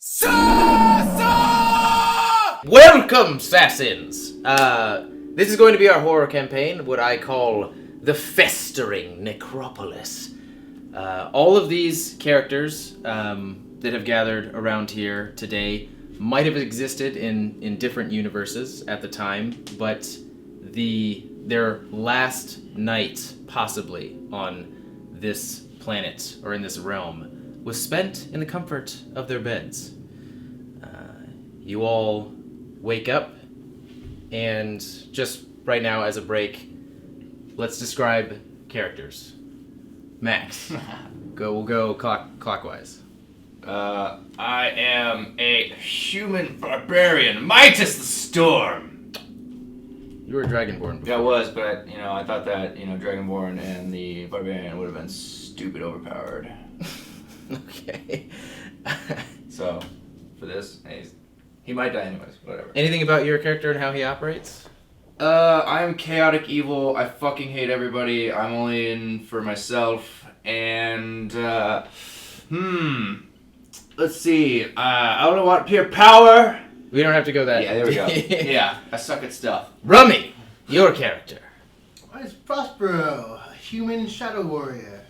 SASAN! Welcome, SASAns! This is going to be our horror campaign, what I call the Festering Necropolis. All of these characters that have gathered around here today might have existed in different universes at the time, but their last night, possibly, on this planet or in this realm was spent in the comfort of their beds. You all wake up, and just right now as a break, let's describe characters. Max, we'll go clockwise. I am a human barbarian, Midas the Storm. You were Dragonborn before. Yeah, I was, but I thought that Dragonborn and the barbarian would have been stupid overpowered. Okay. So, for this, he might die anyways. Whatever. Anything about your character and how he operates? I'm chaotic evil. I fucking hate everybody. I'm only in for myself. And let's see. I don't want pure power. We don't have to go that. Yeah, there we go. Yeah, I suck at stuff. Rummy, your character. It's Prospero, a human shadow warrior.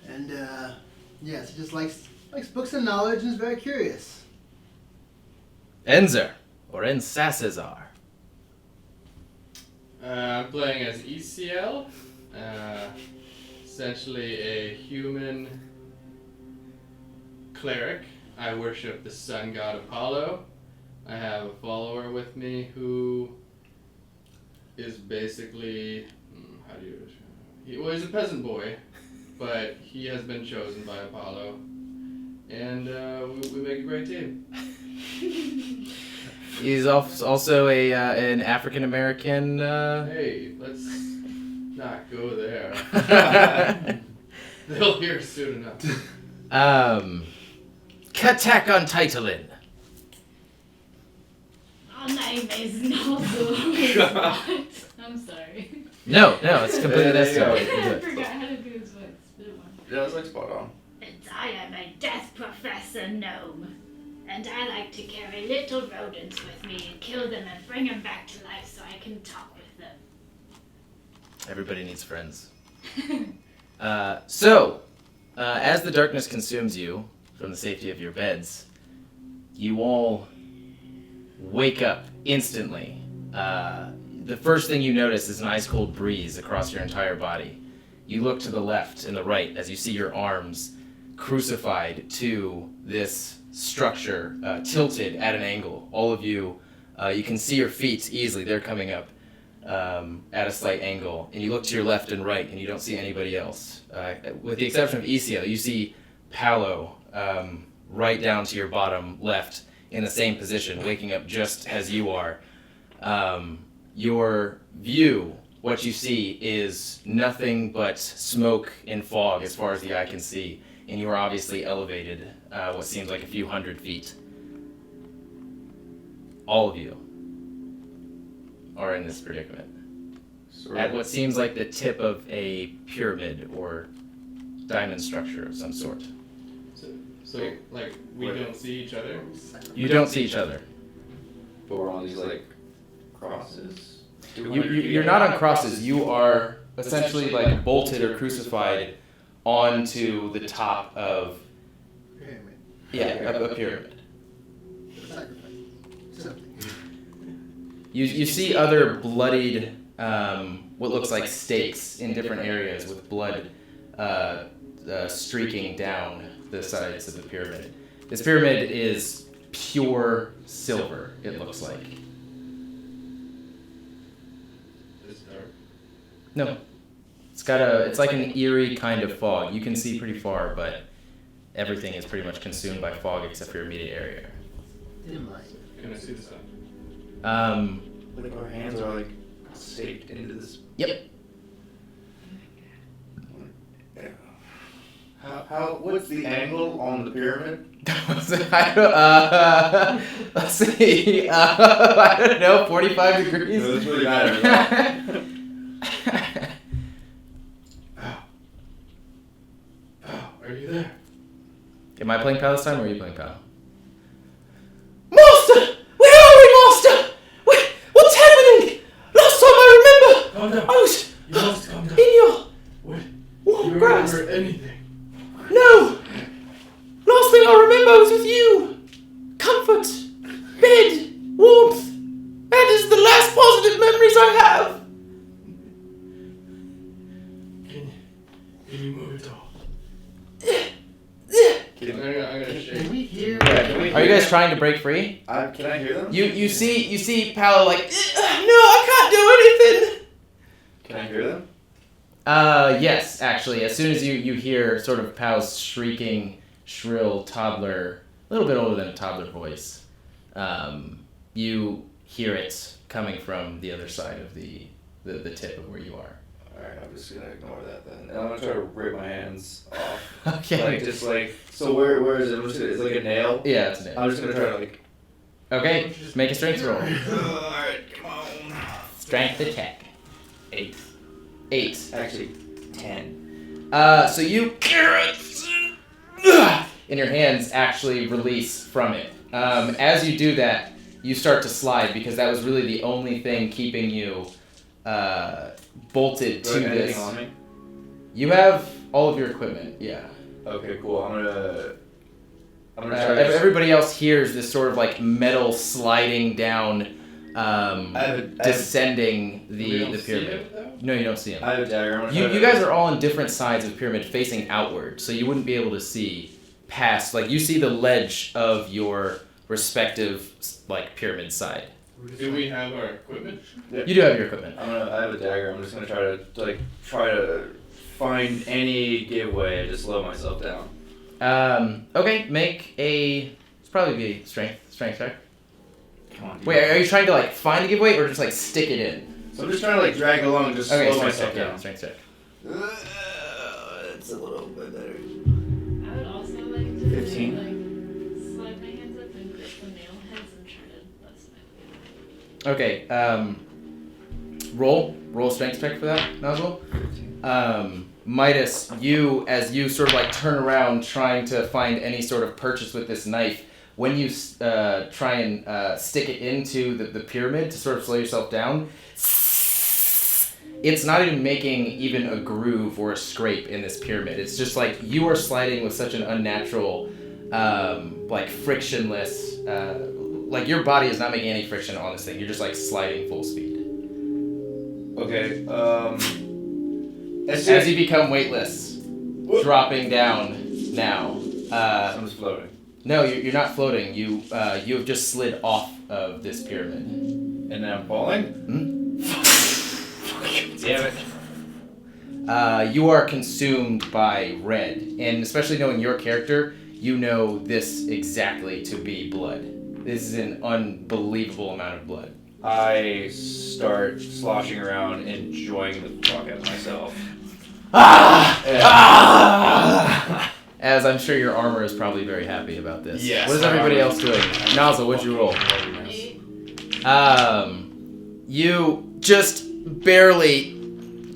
And, yes, he just likes books and knowledge and is very curious. Enzer, or Ensasazar. I'm playing as ECL, essentially a human cleric. I worship the sun god Apollo. I have a follower with me who is basically, he's a peasant boy, but he has been chosen by Apollo, and we make a great team. He's also an African American. Hey, let's not go there. They'll hear soon enough. Katak on Titalin. My name is Nozzle. I'm sorry. No, it's completely necessary. I forgot how to do his voice. Yeah, that's like spot on. And I am a death professor gnome. And I like to carry little rodents with me and kill them and bring them back to life so I can talk with them. Everybody needs friends. So, as the darkness consumes you from the safety of your beds, you all wake up instantly. The first thing you notice is an ice-cold breeze across your entire body. You look to the left and the right as you see your arms crucified to this structure, tilted at an angle. All of you, you can see your feet easily. They're coming up at a slight angle. And you look to your left and right, and you don't see anybody else. With the exception of Isio, you see Paolo right down to your bottom left in the same position, waking up just as you are. Your view, what you see, is nothing but smoke and fog as far as the eye can see. And you are obviously elevated what seems like a few hundred feet. All of you are in this predicament. At what seems like the tip of a pyramid or diamond structure of some sort. So we don't see each other? You don't see each other. But we're on these, crosses? You're not on crosses. You are essentially bolted or crucified onto the top of a pyramid. You see other bloodied, what looks like stakes in different areas with blood streaking down the sides of the pyramid. This pyramid is pure silver, it looks like. It's dark. No. It's like an eerie kind of fog. You can see pretty far, but everything is pretty much consumed by fog except for your immediate area. Dim light. Can I see the sun? Our hands are staked into this. Yep. What's the angle on the pyramid? Let's see. I don't know, 45 degrees. No, that's really bad. Are you there? Am I playing PAL this time, or are you playing PAL? Master! Where are we, Master? What's happening? Last time I remember, Calm down. I was You must calm down. in your What? warm You grasp. remember anything? No! Last thing I remember was with you. Comfort, bed, warmth. That is the last positive memories I have. Can you move at all? Can, I'm gonna Can shake. we hear? Are you guys trying to break free? can I hear them? You see Paolo like, no, I can't do anything. Can I hear them? Yes, actually, as soon as you hear sort of Pal's shrieking, shrill toddler, a little bit older than a toddler voice, you hear it coming from the other side of the tip of where you are. Alright, I'm just gonna ignore that then. And I'm gonna try to rip my hands off. Okay. So where is it? It's like a nail? Yeah, it's an I'm just gonna try to Okay, make a strength roll. Alright, come on. Strength attack. 8. 8. Actually, 10. So you and your hands actually release from it. As you do that, you start to slide because that was really the only thing keeping you bolted Do I to have this. anything on me? You have all of your equipment, yeah. Okay, cool. I'm gonna try to Everybody else hears this sort of like metal sliding down, descending We don't the see pyramid. it, though? No, you don't see him. I have a dagger. I'm gonna try You guys are all on different sides of the pyramid facing outward, so you wouldn't be able to see past, like you see the ledge of your respective like pyramid side. Do we have our equipment? You do have your equipment. I have a dagger. I'm just gonna try to find any giveaway and just slow myself down. Okay, make it's probably be a strength check. Come on. Wait, are you trying to like find a giveaway or just like stick it in? So I'm just trying to drag along and just Okay, slow strength myself check, yeah, down. strength check. It's a little bit better. I would also like to 15. slide my hands up and grip the nail heads and try to bust my way. Okay, roll strength check for that, Nozzle. Midas, as you sort of like turn around trying to find any sort of purchase with this knife, when you try and stick it into the pyramid to sort of slow yourself down, it's not even making even a groove or a scrape in this pyramid. It's just like you are sliding with such an unnatural, like frictionless, like your body is not making any friction on this thing. You're just like sliding full speed. Okay. As you become weightless, dropping down now. I'm just floating. No, you're not floating. You have just slid off of this pyramid. And then I'm falling? Damn it. You are consumed by red, and especially knowing your character, you know this exactly to be blood. This is an unbelievable amount of blood. I start sloshing around, enjoying the fuck out of myself. As I'm sure your armor is probably very happy about this. Yes, What is my everybody armor- else doing? Nozzle, what'd you roll? 8. You just barely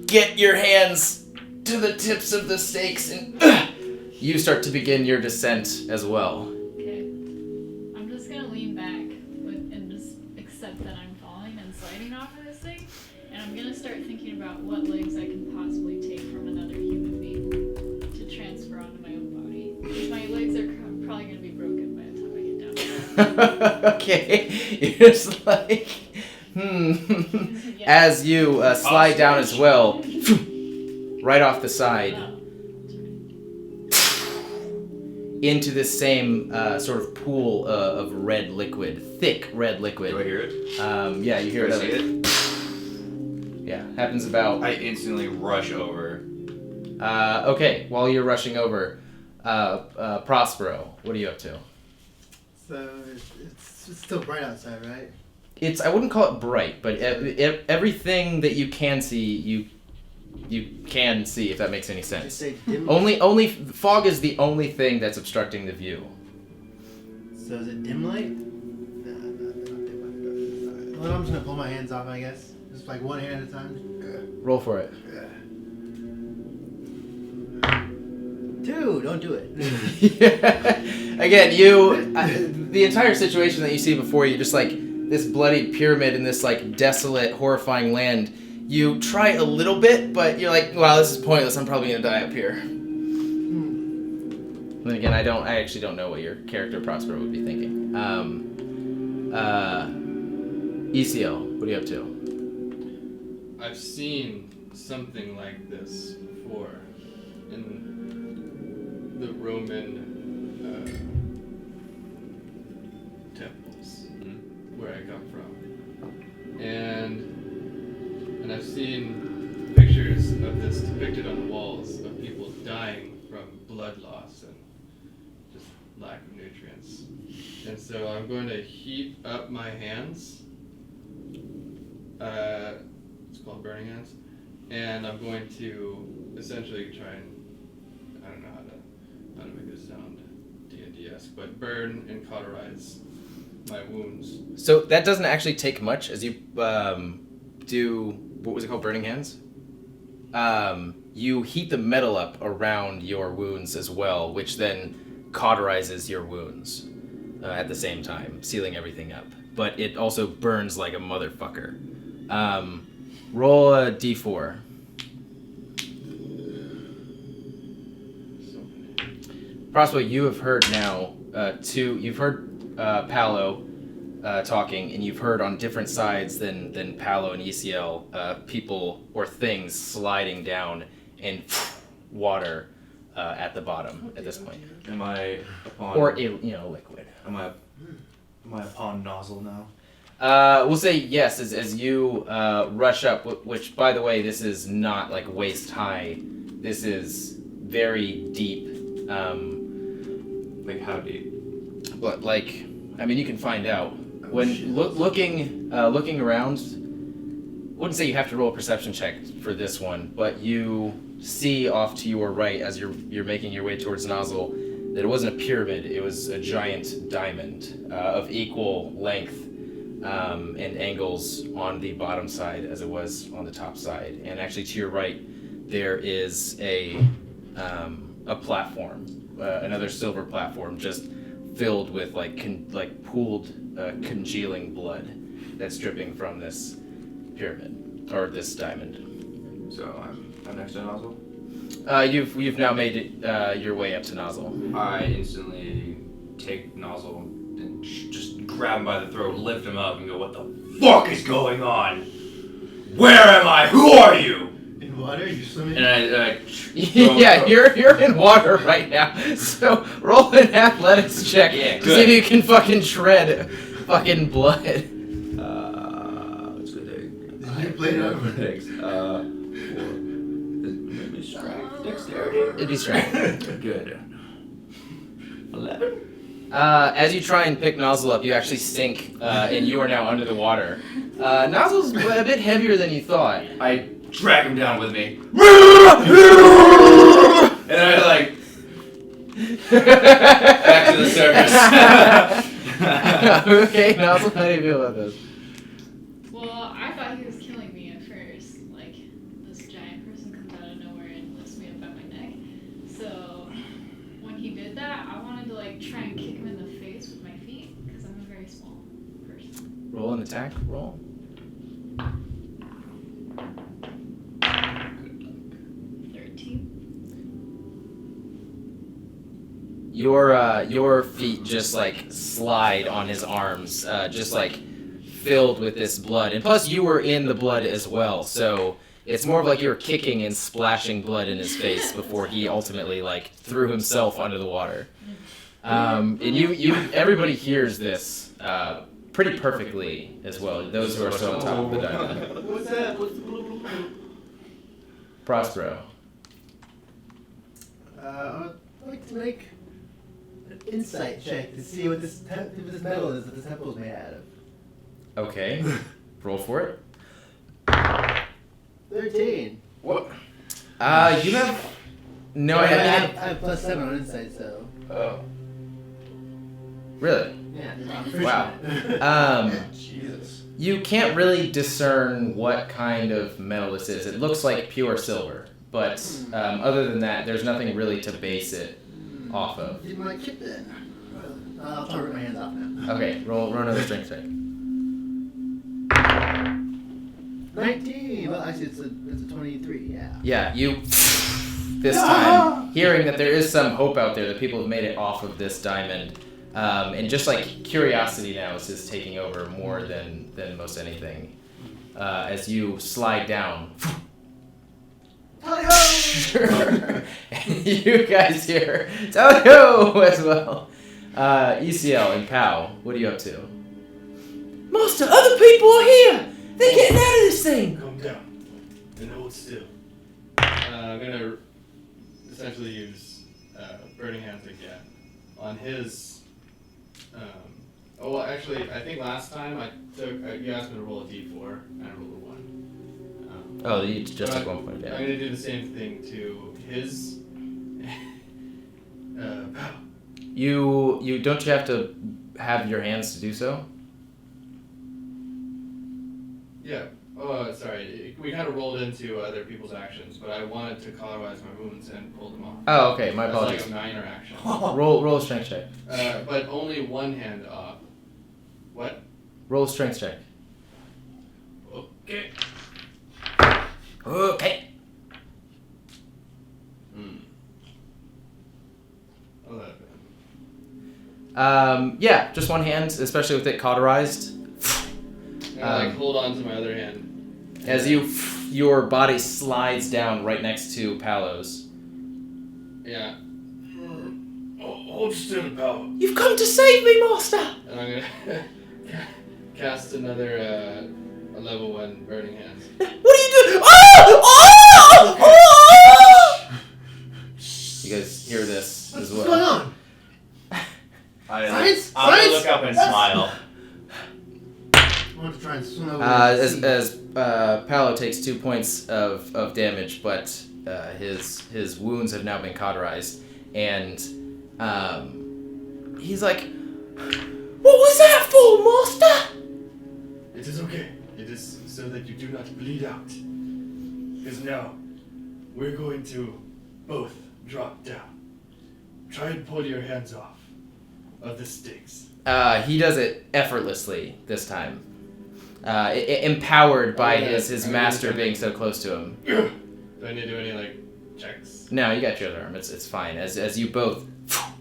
get your hands to the tips of the stakes and you start to begin your descent as well. Okay. I'm just gonna lean back and just accept that I'm falling and sliding off of this thing, and I'm gonna start thinking about what legs I can possibly take from another human being to transfer onto my own body. Because my legs are probably gonna be broken by the time I get down. Okay, you're just like, Yeah. As you slide down as well, right off the side, into this same sort of pool of red liquid, thick red liquid. Do I hear it? Yeah, you hear Do I it. see it? Yeah, happens about. I instantly rush over. Okay, while you're rushing over, Prospero, what are you up to? So it's still bright outside, right? I wouldn't call it bright, but everything that you can see, you can see, if that makes any sense. Say dim. Only fog is the only thing that's obstructing the view. So is it dim light? No, not dim light. Alright. Well, I'm just gonna pull my hands off, I guess. Just like one hand at a time. Roll for it. 2, don't do it. Again, the entire situation that you see before you, just like this bloody pyramid in this like desolate, horrifying land. You try a little bit, but you're like, wow, this is pointless. I'm probably gonna die up here. Then again, I actually don't know what your character Prospero would be thinking. ECL, what are you up to? I've seen something like this before in the Roman temples where I come from, and I've seen pictures of this depicted on the walls of people dying from blood loss and just lack of nutrients. And so I'm going to heat up my hands. It's called burning hands. And I'm going to essentially try and, I don't know how to make this sound D&D-esque, but burn and cauterize my wounds. So that doesn't actually take much as you do, what was it called, burning hands? You heat the metal up around your wounds as well, which then cauterizes your wounds at the same time, sealing everything up. But it also burns like a motherfucker. Roll a d4. Prospero, you have heard now you've heard Paolo talking, and you've heard on different sides than Paolo and ECL, people or things sliding down in water at the bottom at this point. Am I upon? Or liquid. Am I upon nozzle now? We'll say yes as you rush up, which, by the way, this is not like waist high. This is very deep. Like how deep? But like, I mean, you can find out when looking around. Wouldn't say you have to roll a perception check for this one, but you see off to your right as you're making your way towards Nozzle that it wasn't a pyramid; it was a giant diamond of equal length and angles on the bottom side as it was on the top side. And actually, to your right, there is a platform, another silver platform, just filled with like pooled congealing blood that's dripping from this pyramid or this diamond. So I'm next to nozzle. You've now made it your way up to Nozzle. I instantly take nozzle and just grab him by the throat, lift him up, and go, "What the fuck is going on? Where am I? Who are you?" In water? You swimming? And I Yeah, you're in water right now. So roll an athletics check Yeah, to good. see if you can fucking shred fucking blood. It's good. You played it over. Thanks. 4. Maybe strength, dexterity. It'd be strength. Good. 11. As you try and pick Nozzle up, you actually sink, and you are now under the water. Nozzle's a bit heavier than you thought. I drag him down with me. And I back to the surface. Okay, Nozzle, how do you feel about this? Well, I thought he was killing me at first. Like, this giant person comes out of nowhere and lifts me up by my neck. So, when he did that, I wanted to, try and kick him in the face with my feet, because I'm a very small person. Roll an attack. Roll. 13. Your feet just slide on his arms, just filled with this blood, and plus you were in the blood as well, so it's more of like you were kicking and splashing blood in his face before he ultimately threw himself under the water. And everybody hears this pretty perfectly as well. Those who are still on top of the diamond. What's that? Prospero. I'd like to make an insight check to see what this metal is that this temple's made out of. Okay. Roll for it. 13. What? You have no I idea. have +7 on insight, so. Oh. Really? Yeah. Wow. Jesus. You can't really discern what kind of metal this is. It looks like pure silver, but other than that, there's nothing really to base it off of. Did my kit then. I'll try to rip my hands off now. Okay, roll another strength check. 19. Well, actually, it's a 23. Yeah. Yeah, you this time hearing that there is some hope out there that people have made it off of this diamond, and just like curiosity now is just taking over more than most anything. As you slide down. Tally-ho! You guys hear tally-ho as well. ECL and Pow, what are you up to? Master, other people are here! They're getting out of this thing! Calm down and hold still. I'm gonna essentially use Burning Hands again on his. Oh well, actually, I think last time I took. You asked me to roll a d4, and I rolled a 1. Oh, you just took 1 point. I'm Yeah. gonna do the same thing to his. Pow. You don't you have to have your hands to do so? Yeah. Oh, sorry. We kind of rolled into other people's actions, but I wanted to cauterize my wounds and pull them off. Oh, okay. My That's apologies. like a minor action. Roll a strength check. But only one hand off. What? Roll a strength check. Okay. Okay. Oh, that. Yeah, just one hand, especially with it cauterized. And I hold on to my other hand. As your body slides down right next to Palos. Yeah. Hold still, pal. You've come to save me, Master! And I'm gonna cast another level 1 Burning Hands. What are you doing? Oh! Oh! You guys hear this as What's going well. on? I'm Science? gonna Science? look up and Yes. smile. I want to try and swim over As Paolo takes 2 points of damage, but his wounds have now been cauterized, and he's like, "What was that for, Master?" It is okay. It is so that you do not bleed out. Because now, we're going to both drop down. Try and pull your hands off of the sticks. He does it effortlessly this time, empowered by his master being so close to him. Do I need to do any checks? No, you got your other arm. It's fine. As you both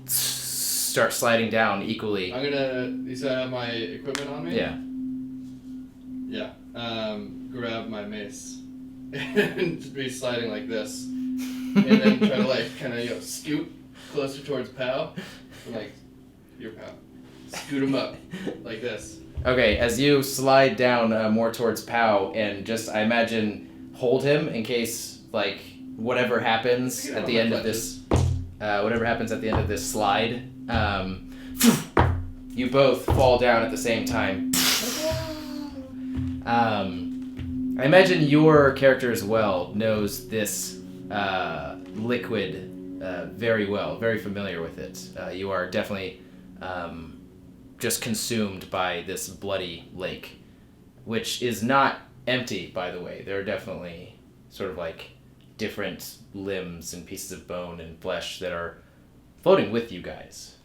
start sliding down equally. I'm gonna. You said I have my equipment on me? Yeah. Yeah. Grab my mace and be sliding like this, and then try to kind of scoot closer towards Pow, and, your Pow, scoot him up like this. Okay, as you slide down more towards Pow, and just I imagine hold him in case whatever happens at the end of this, slide, you both fall down at the same time. I imagine your character as well knows this liquid very well, very familiar with it. You are definitely just consumed by this bloody lake, which is not empty, by the way. There are definitely sort of different limbs and pieces of bone and flesh that are floating with you guys.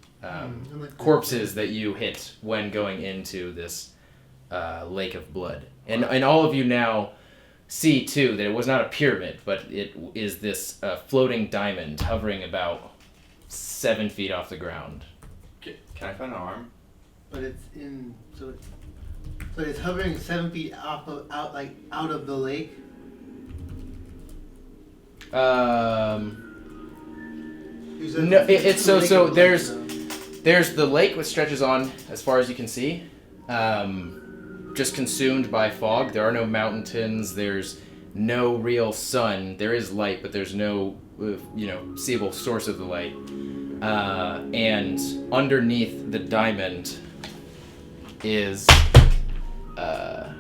Corpses that you hit when going into this lake of blood. And all of you now see, too, that it was not a pyramid, but it is this floating diamond hovering about 7 feet off the ground. Can I find an arm? But it's in so it's hovering 7 feet out of the lake. No, it's so there's the lake which stretches on as far as you can see, just consumed by fog. There are no mountains. There's no real sun. There is light, but there's no seeable source of the light. And underneath the diamond is Can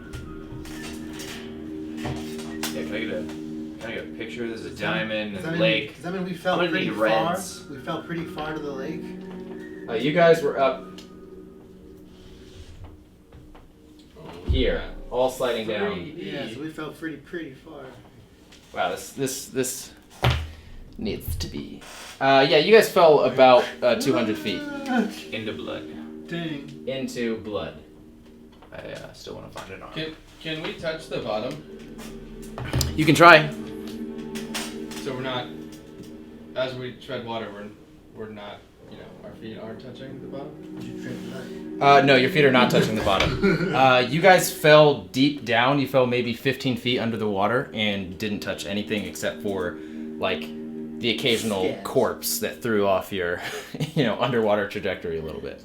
I get a picture? There's a diamond and lake. Does that mean we fell I'm gonna pretty need far? reds. We fell pretty far to the lake. you guys were up here, all sliding down. Yeah, so we fell pretty far. Wow, this needs to be Yeah, you guys fell about 200 feet Into blood. Dang. into blood. I still want to find an arm. Can we touch the bottom? You can try. So we're not, as we tread water, we're not, our feet aren't touching the bottom? No, your feet are not touching the bottom. You guys fell deep down. You fell maybe 15 feet under the water and didn't touch anything except for, like, the occasional corpse that threw off your, underwater trajectory a little bit.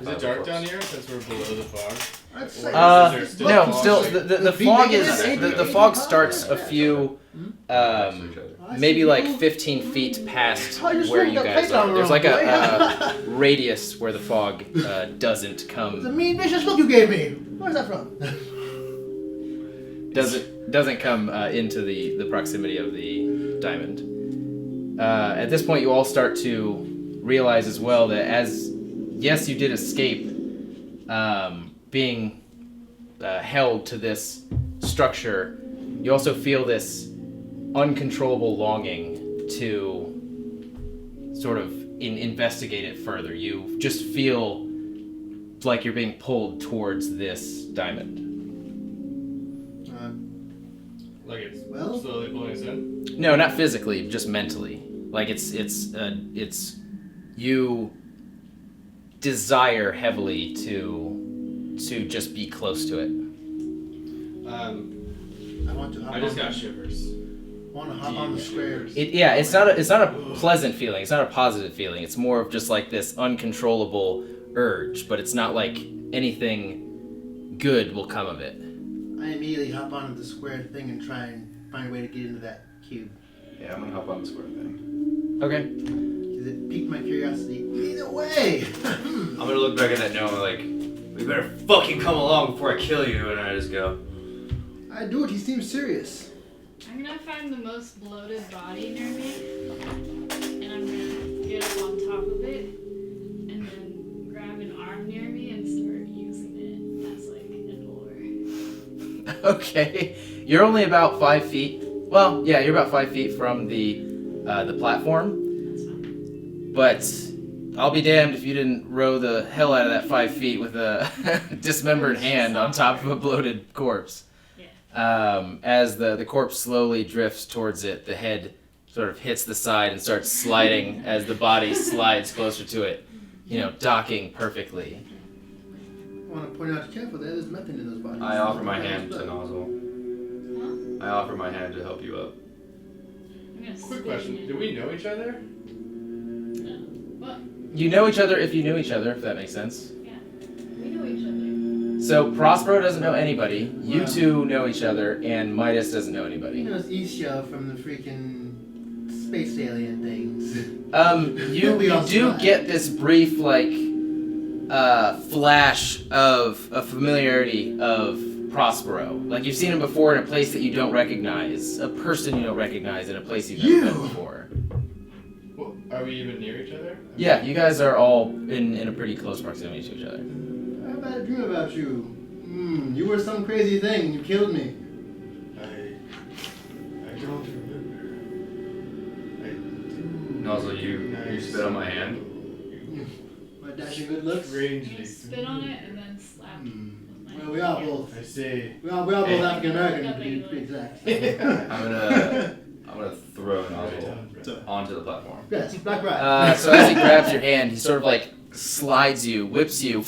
Is it dark down here since we're below the fog? I'd say No, still the fog is the fog starts a few, maybe like 15 feet past where you guys are. There's like a radius where the fog doesn't The come mean vicious look you gave me. Where's that from? doesn't come into the proximity of the diamond. At this point, you all start to realize as well that yes, you did escape being held to this structure, you also feel this uncontrollable longing to sort of investigate it further. You just feel like you're being pulled towards this diamond. Like it's Well- slowly pulling us in? No, not physically, just mentally. Like it's you desire heavily to just be close to it. I want to hop I just on. got shivers. Want to hop on the square. It's not a pleasant feeling. It's not a positive feeling. It's more of just like this uncontrollable urge, but it's not like anything good will come of it. I immediately hop onto the square thing and try and find a way to get into that cube. Yeah, I'm gonna hop on the square thing. Okay. Because it piqued my curiosity. Either way! I'm gonna look back at that gnome and like, we better fucking come along before I kill you, and I just go. I do it, he seems serious. I'm gonna find the most bloated body near me, and I'm gonna get up on top of it, and then grab an arm near me and start using it as like an oar. Okay. You're only about 5 feet. Well, yeah, you're about 5 feet from the platform. That's fine. But I'll be damned if you didn't row the hell out of that 5 feet with a dismembered hand on top of a bloated corpse. As the corpse slowly drifts towards it, the head sort of hits the side and starts sliding as the body slides closer to it, docking perfectly. I want to point out, careful, there's nothing in those bodies. I offer my hand to Nozzle. Huh? I offer my hand to help you up. I'm gonna Quick spit question. in Do we know each other? No. What? You know each other if you knew each other, if that makes sense. Yeah. We know each other. So Prospero doesn't know anybody, you two know each other, and Midas doesn't know He anybody. knows Isha from the freaking space alien things. You We all do survived. get this brief, flash of a familiarity of Prospero. Like you've seen him before in a place that you don't recognize, a person you don't recognize in a place you've never been before. Well, are we even near each other? Yeah, you guys are all in a pretty close proximity to each other. I had a dream about you. You were some crazy thing. You killed me. I don't remember. I do. Nozzle, you spit on my hand. My dashing good looks. I'm Strangely gonna spit on it and then slap it with my Well, we are both. I say, We are both African American, Yeah. to be exact. I'm gonna throw Nozzle onto the platform. Yes, Black Rat. So as he grabs your hand, he sort of slides you, whips you,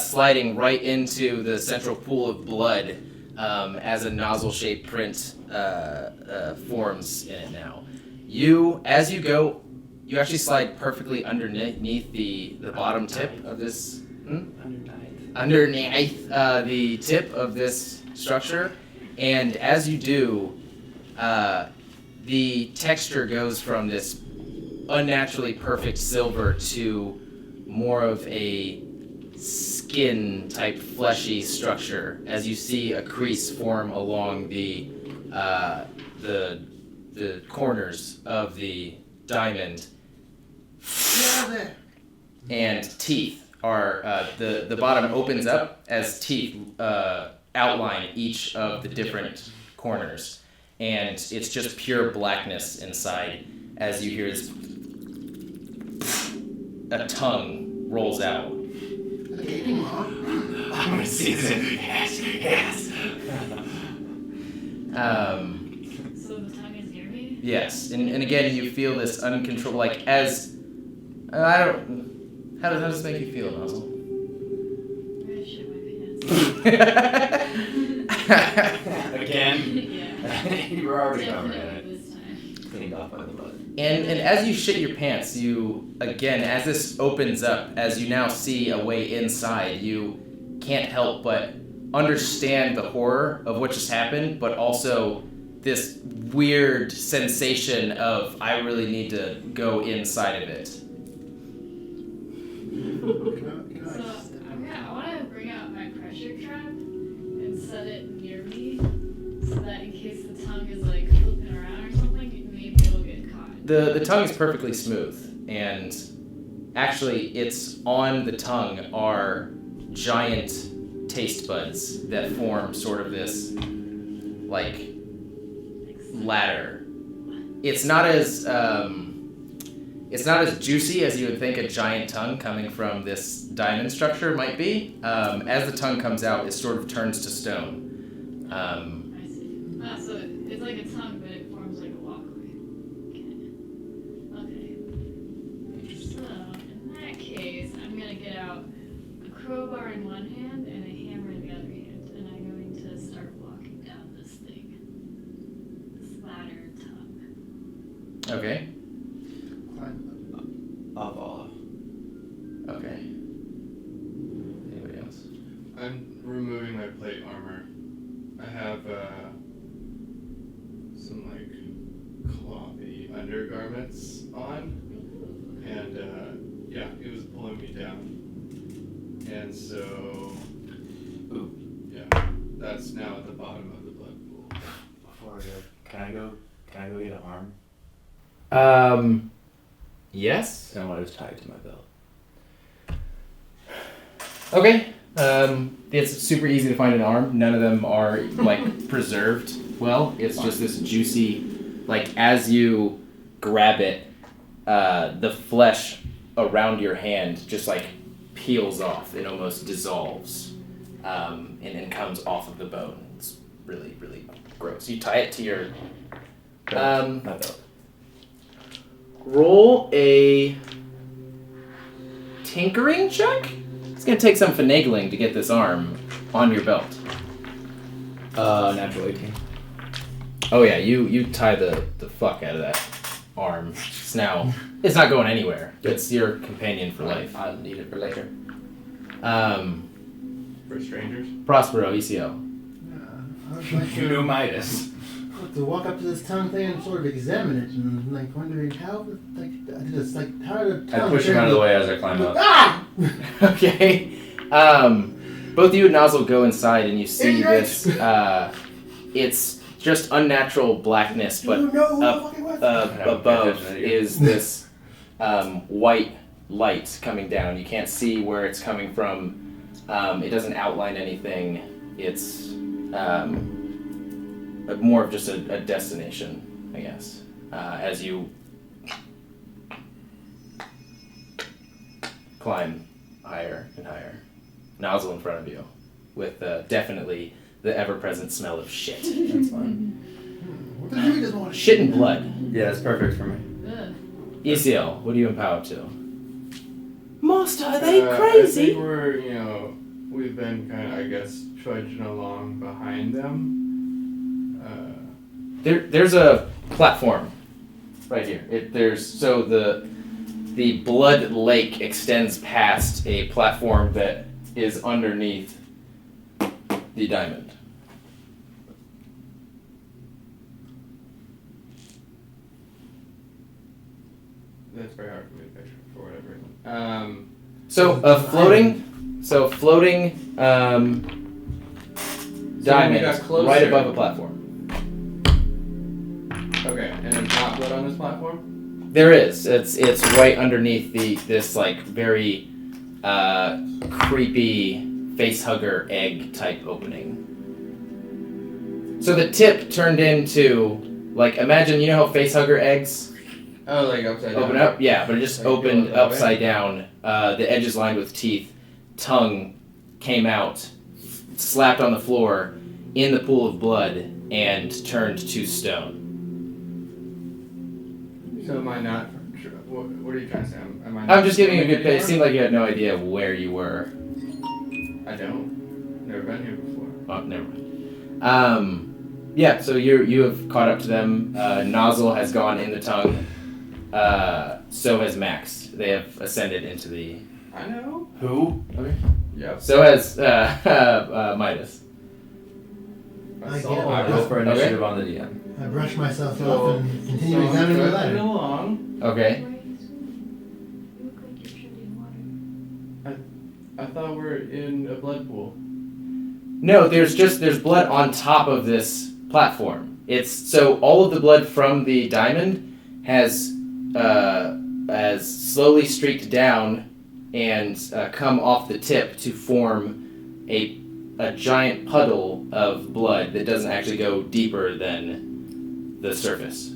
sliding right into the central pool of blood as a nozzle-shaped print forms in it now. As you go, you actually slide perfectly underneath the bottom tip of this. Underneath the tip of this structure, and as you do, the texture goes from this unnaturally perfect silver to more of a skin type fleshy structure as you see a crease form along the corners of the diamond, Yeah, there. and teeth are the bottom opens up as teeth outline each of the different corners, and it's just pure blackness inside as you hear this, a tongue rolls out. The gaping maw. I'm gonna see this. Yes. So the tongue is near me? Yes, and again you feel this uncontrolled, like as I don't. How does this make you feel, Nozzle? I'm gonna shit my pants. Again. Yeah. You were already covered in Definitely it. this time. Cleaned off by the blood. And as you shit your pants, you again, as this opens up, as you now see a way inside, you can't help but understand the horror of what just happened, but also this weird sensation of I really need to go inside of it. So I want to bring out my pressure trap and set it near me, so that in case the tongue is like flipping around or something, maybe it'll get caught. The tongue is perfectly smooth, and actually, it's on the tongue are giant taste buds that form sort of this like ladder. It's not as juicy as you would think a giant tongue coming from this diamond structure might be. As the tongue comes out, it sort of turns to stone. I see. So it's like a tongue, but it forms like a walkway. Okay. So in that case, I'm gonna get out a crowbar in one hand and a hammer in the other hand, and I'm going to start walking down this thing. This ladder tongue. Okay. I'll follow. Okay. Anybody else? I'm removing my plate armor. I have some like clothy undergarments on, and yeah, it was pulling me down, and so yeah, that's now at the bottom of the blood pool. Before I go, can I go get an arm? Yes. And what is tied to my belt? Okay. It's super easy to find an arm. None of them are like preserved well. It's just this juicy, like as you grab it, the flesh around your hand just like peels off. It almost dissolves, and then comes off of the bone. It's really, really gross. You tie it to your My belt. roll a tinkering check. It's gonna take some finagling to get this arm on your belt. Natural 18. Oh yeah, you tie the fuck out of that arm. It's not going anywhere. It's your companion for life. I'll need it for later. For strangers? Prospero, ECO. I was like You know Midas. to walk up to this tongue thing and sort of examine it and like wondering how like I did this like how did the I tongue push him turn out of the to- way as I climb up. Ah! Okay. Both you and Nozzle go inside and you see this. It's just unnatural blackness, but You know who up fucking was? above is this white light coming down. You can't see where it's coming from. It doesn't outline anything. It's more of just a destination, I guess. As you climb higher and higher. Nozzle in front of you, with definitely the ever-present smell of shit. That's fine. What did you just want? Shit and blood. Yeah, that's perfect for me. Ugh. ECL, what are you empowered to? Master, are I they think crazy? we've been kind of, I guess, trudging along behind them. There's a platform right here. The blood lake extends past a platform that is underneath the diamond. That's very hard for me to picture for whatever reason. Floating diamond got closer. right above a platform. Okay, and there's not blood on this platform? There is. It's right underneath this like very creepy facehugger egg type opening. So the tip turned into like imagine how facehugger eggs Oh, like upside down. open up. Yeah, but it just Like go opened that way? upside down. The edges lined with teeth. Tongue came out, slapped on the floor in the pool of blood, and turned to stone. So am I not? What are you trying to say? Am I? I'm just giving you a good anymore? pitch. It seemed like you had no idea where you were. I don't. Never been here before. Oh, never mind. Yeah, so you have caught up to them. Nozzle has gone in the tongue. So has Max. They have ascended into the... I know. Who? Okay. Yep. So has Midas. I saw get it. I Roll for Okay. initiative on the DM. I brush myself So- off and continue I'm examining the drifting ladder. along. Okay. Why are you swimming? You look like you're treading water. I thought we're in a blood pool. No, there's blood on top of this platform. It's so all of the blood from the diamond has slowly streaked down and come off the tip to form a giant puddle of blood that doesn't actually go deeper than the surface.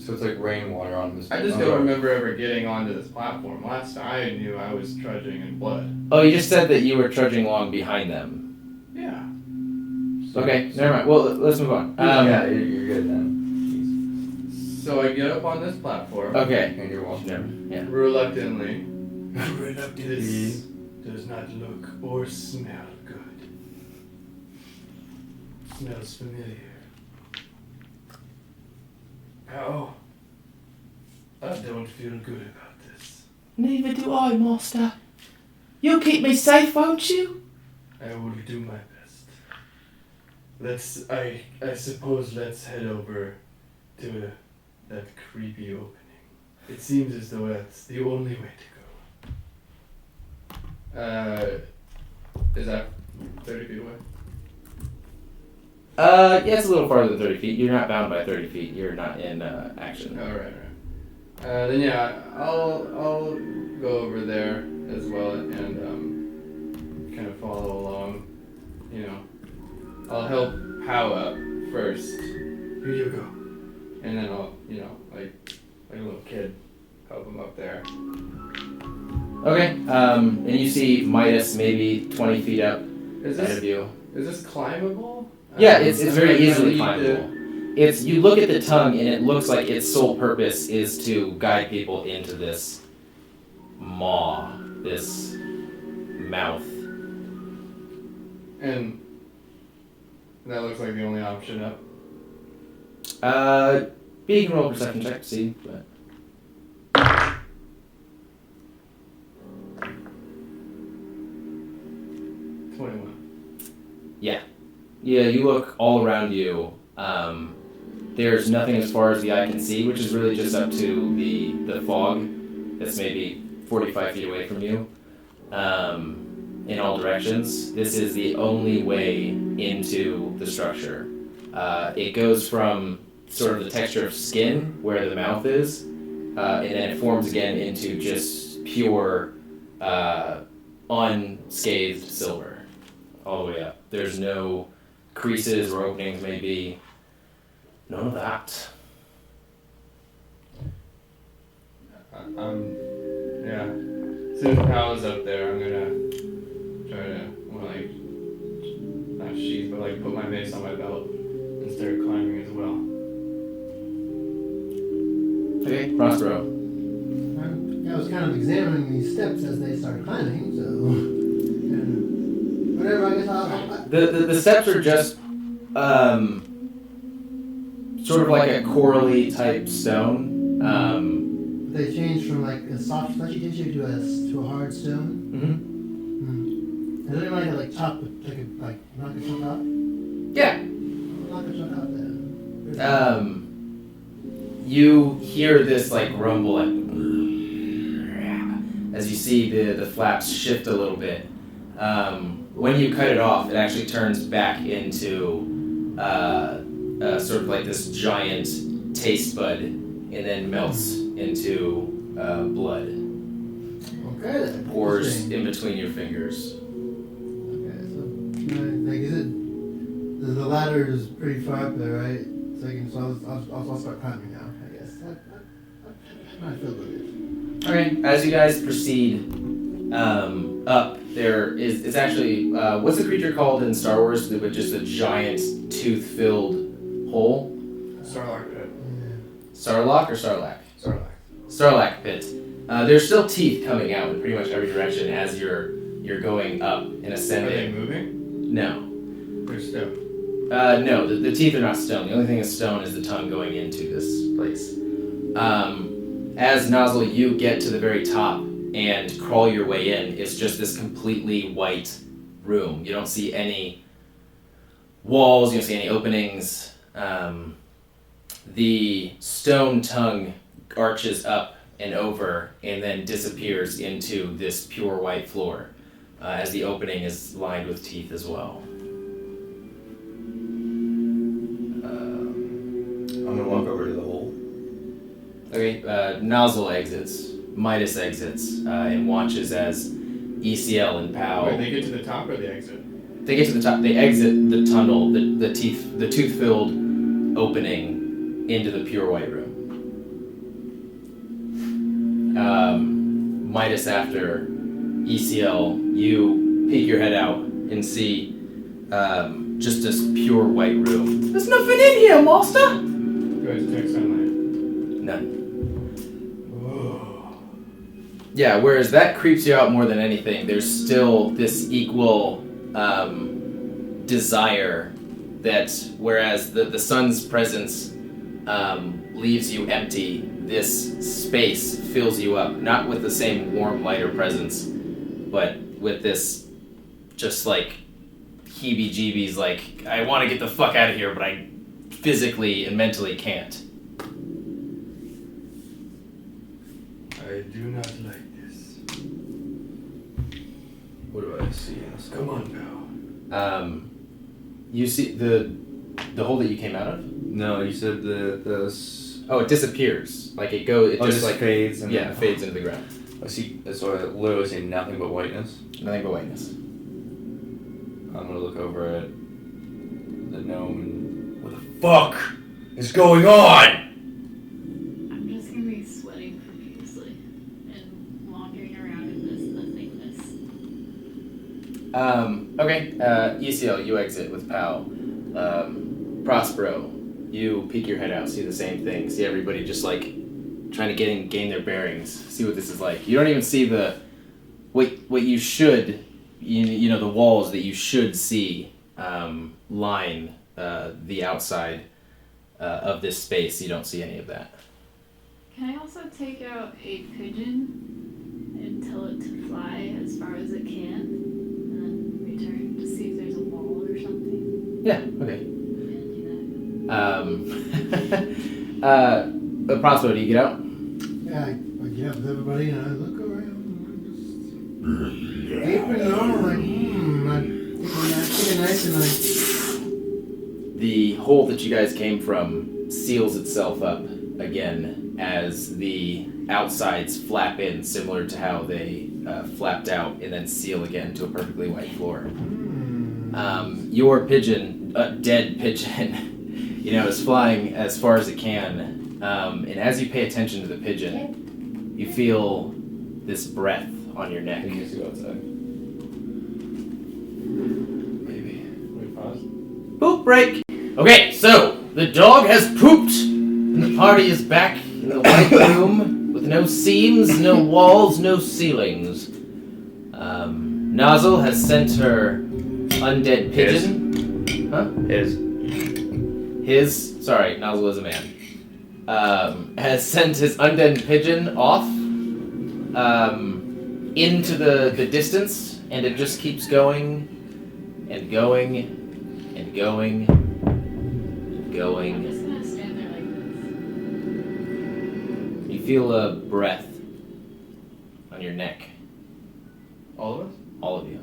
So it's like rainwater on this. I just don't remember ever getting onto this platform. Last I knew, I was trudging in blood. Oh, you just said that you were trudging along behind them. Yeah. Okay, never mind. Well, let's move on. Yeah, you're good then. So I get up on this platform. Okay. And you're walking. Never. Yeah. Reluctantly. This does not look or smell good. Smells familiar. Ow. I don't feel good about this. Neither do I, Master. You'll keep me safe, won't you? I will do my best. I suppose let's head over to that creepy opening. It seems as though that's the only way to go. Is that 30 feet away? Yeah, it's a little farther than 30 feet. You're not bound by 30 feet. You're not in action. Oh, right. Then yeah, I'll go over there as well and kind of follow along. You know, I'll help Pow up first, Here you go. and then I'll, like a little kid, help him up there. Okay. And you see Midas maybe 20 feet up Is ahead of this you. climbable? Yeah, it's very I easily need to- climbable. It's you look at the tongue and it looks like its sole purpose is to guide people into this maw, this mouth. And that looks like the only option up. You can roll a perception check to see, but 21. yeah, you look all around you. There's nothing as far as the eye can see, which is really just up to the fog that's maybe 45 feet away from you in all directions. This is the only way into the structure. It goes from sort of the texture of skin, where the mouth is, and then it forms again into just pure, unscathed silver all the way up. There's no creases or openings, maybe. None of that. Yeah. As soon as Pow's up there, I'm gonna try to, not sheath, but put my mace on my belt and start climbing as well. Okay, Prospero. I was kind of examining these steps as they started climbing, so and whatever. I guess I'll The steps are just sort of like a corally type stone. they changed from like a soft fleshy tissue to a hard stone. Mm-hmm. Is there any way to chop knock a chunk off? Yeah. Knock a chunk off there. You hear this rumble as you see the flaps shift a little bit. When you cut it off, it actually turns back into sort of like this giant taste bud, and then melts into blood. Okay then. Pours Interesting. in between your fingers. Okay, so is it the ladder is pretty far up there, right? So I'll start climbing now, I guess. I feel good. Okay. As you guys proceed up, there is it's actually what's the creature called in Star Wars with just a giant tooth-filled hole? Starlock pit. Sarlacc or Sarlacc? Starlock. Sarlacc pit. There's still teeth coming out in pretty much every direction as you're going up and Are they ascending. moving? No. They're stone. No, the teeth are not stone. The only thing that's stone is the tongue going into this place. As Nozzle, you get to the very top and crawl your way in. It's just this completely white room. You don't see any walls, you don't see any openings. The stone tongue arches up and over and then disappears into this pure white floor as the opening is lined with teeth as well. I'm gonna walk over to the hole. Okay, Nozzle exits, Midas exits, and watches as ECL and POW. Wait, they get to the top or they exit? They get to the top. They exit the tunnel, the tooth-filled opening into the pure white room. Midas after ECL, you peek your head out and see just this pure white room. There's nothing in here, master. Go ahead, detect sunlight. None. Oh. Yeah, whereas that creeps you out more than anything, there's still this equal desire that whereas the sun's presence leaves you empty, this space fills you up, not with the same warm light or presence, but with this just like heebie-jeebies, like, I want to get the fuck out of here, but I physically and mentally can't. I do not like this. What do I see? Come on, pal. You see the hole that you came out of? No, you said Oh, it disappears. Like it goes. It just like fades. And yeah, fades into the ground. I see. So I literally see nothing but whiteness. Nothing but whiteness. I'm gonna look over at the gnome and what the fuck is going on? I'm just gonna be sweating profusely and wandering around in this nothingness. Okay. ECL, you exit with POW. Prospero, you peek your head out, see the same thing. See everybody just like trying to gain their bearings. See what this is like. You don't even see what you should. You know the walls that you should see line the outside of this space. You don't see any of that. Can I also take out a pigeon and tell it to fly as far as it can, and then return to see if there's a wall or something? Yeah. Okay. And do that. Prospero, do you get out? Yeah, I get up with everybody and I look around. Just gaping on like, I take a knife and I. The hole that you guys came from seals itself up again as the outsides flap in, similar to how they flapped out and then seal again to a perfectly white floor. Your pigeon, dead pigeon, is flying as far as it can. And as you pay attention to the pigeon, you feel this breath on your neck. He needs to go outside. Maybe. Wait, pause. Poop break! Okay, so the dog has pooped, and the party is back in the white room with no seams, no walls, no ceilings. Nozzle has sent her undead pigeon. Huh? His. Sorry, Nozzle is a man. Has sent his undead pigeon off into the distance, and it just keeps going and going and going and going. I'm just gonna stand there like this. You feel a breath on your neck. All of us? All of you.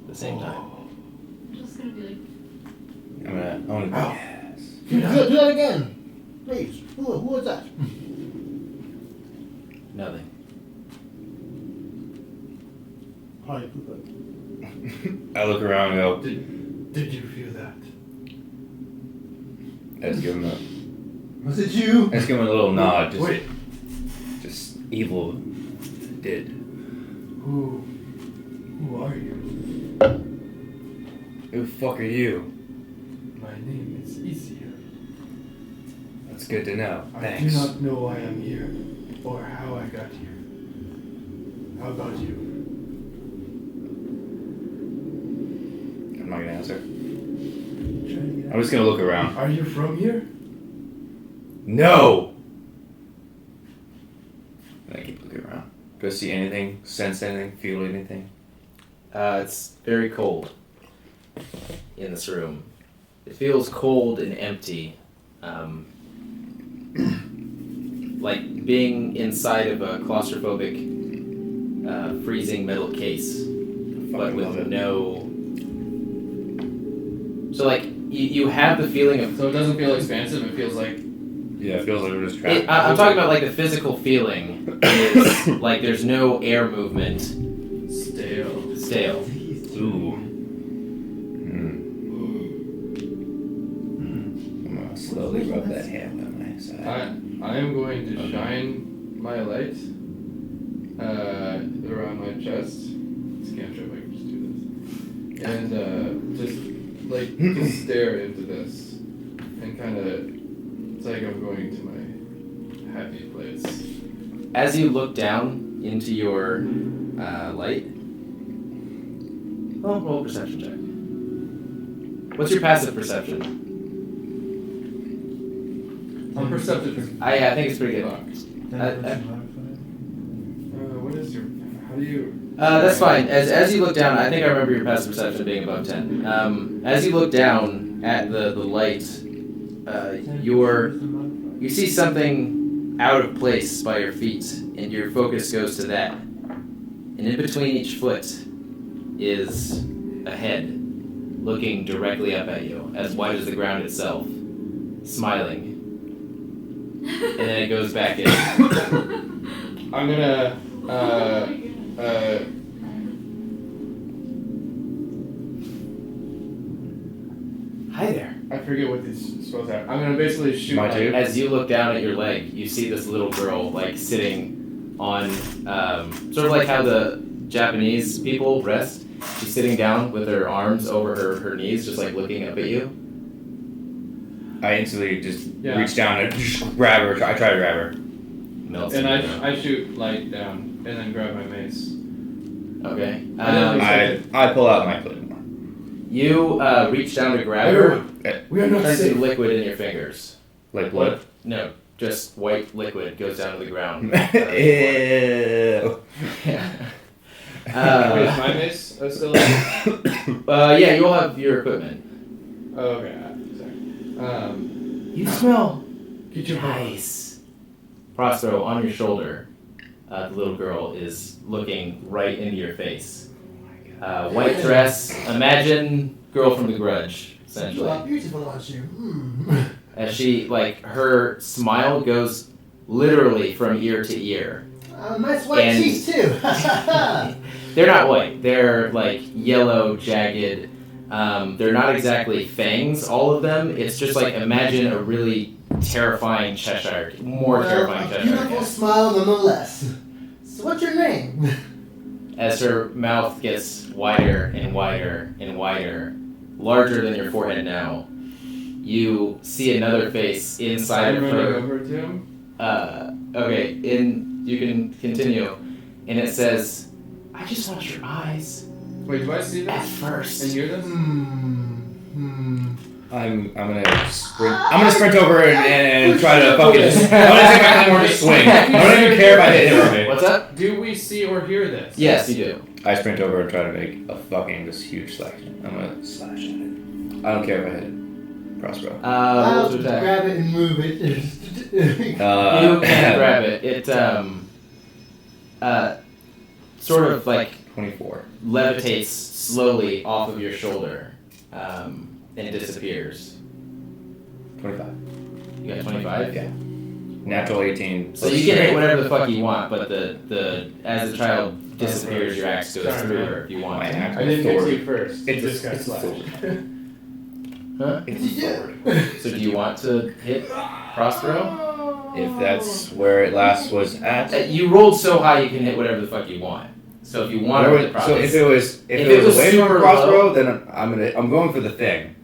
At the same time. I'm just gonna be like, I'm gonna yes. Do that again. Please. Who was that? Nothing. Probably poop. I look around and go, Did you feel that? I just give him Was it you? a little nod. Wait. evil did. Who are you? Who the fuck are you? My name is Easier. That's good to know. I Thanks. do not know why I'm here or how I got here. How about you? I'm not gonna answer. I'm just gonna look around. Are you from here? No! And I keep looking around. Do I see anything? Sense anything? Feel anything? It's very cold in this room. It feels cold and empty. Like being inside of a claustrophobic, freezing metal case, but with no... So like, you have the feeling of... So it doesn't feel expansive, it feels like... Yeah, it feels like we're just trapped. I'm talking about like the physical feeling is like there's no air movement. Stale. Ooh. I'm gonna slowly rub that hand on my side. I am going to shine my light around my chest. It's cantrip, I can just do this. And just stare into this. And kind of, it's like I'm going to my happy place. As you look down into your light, roll a perception check. What's your passive perception? I'm perceptive. I think it's pretty good. What is your, how do you... That's fine. As you look down, I think I remember your passive perception being above 10. As you look down at the light, you see something out of place by your feet, and your focus goes to that. And in between each foot is a head looking directly up at you, as white as the ground itself, smiling. And then it goes back in. I'm gonna, Hi there. I forget what these spells are. I'm gonna basically shoot My dude. As you look down at your leg, you see this little girl like sitting on, sort of like how the Japanese people rest. She's sitting down with her arms over her knees, just like looking up at you. I instantly just reach down and just grab her. I try to grab her. Melts And into the ground. I shoot light down and then grab my mace. Okay. I pull out my claymore. You reach down to grab her. We are not Turns safe. to liquid in your fingers. Like blood? No, just white liquid goes down to the ground. Ew. Wait, is my mace still in? Yeah, you'll have your equipment. Oh, okay. Sorry. You smell Get your nice. Prospero, on your shoulder, the little girl is looking right into your face. White dress. Imagine girl from The Grudge, You essentially. are beautiful, aren't you? As she, like, her smile goes literally from ear to ear. Nice white And- teeth, too. They're not white. They're, like, yellow, jagged. They're not exactly fangs, all of them. It's just, like, imagine a really terrifying Cheshire, more terrifying a Cheshire beautiful cat. smile nonetheless. So what's your name? As her mouth gets wider and wider and wider, larger than your forehead now, you see another face inside I'm of running her. over to him. Okay, you can continue. And it says, I just want your eyes Wait, do I see at this? first. And hear this? I'm gonna sprint over and try to fucking I'm gonna take my claymore and just swing. I don't even care if I hit him or me. What's up? Do we see or hear this? Yes, you do. I sprint over and try to make a fucking just huge selection. I'm gonna slash at it. I don't care if I hit it. Prospero. I'll Roll to attack. grab it and move it. You can grab it. It sort of like 24. levitates slowly off of your shoulder, and disappears. 25. You got 25? Yeah. Natural 18. So you can hit whatever the fuck you want, but the as the child disappears, your axe goes through her if you want. My axe. I didn't get to Sword. you first. It's This a guy sword. slashed. Huh? It's a sword. So do you want to hit Prospero? if that's where it last was at. You rolled so high you can hit whatever the fuck you want. So if you want to hit the So if it was if it was a wave super crossbow, low, then I'm going for the thing.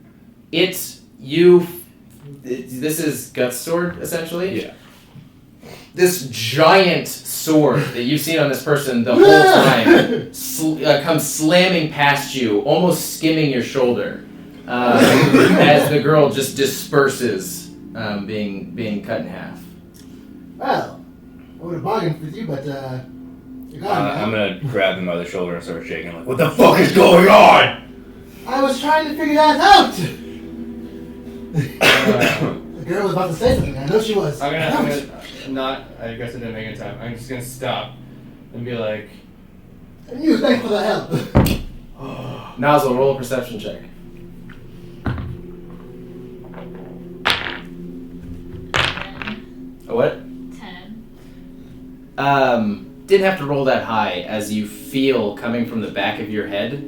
This is Guts' sword essentially. Yeah. This giant sword that you've seen on this person the whole time comes slamming past you, almost skimming your shoulder, as the girl just disperses, being cut in half. Well, I would have bargained with you, but you're gone now. I'm gonna grab him by the shoulder and start shaking. Like, what the fuck is going on? I was trying to figure that out. The girl was about to say something. I know she was. I'm gonna not. I guess I didn't make it in time. I'm just gonna stop and be like, And you, thanks for the help. Nozzle, roll a perception check. 10. A what? 10. Didn't have to roll that high as you feel coming from the back of your head,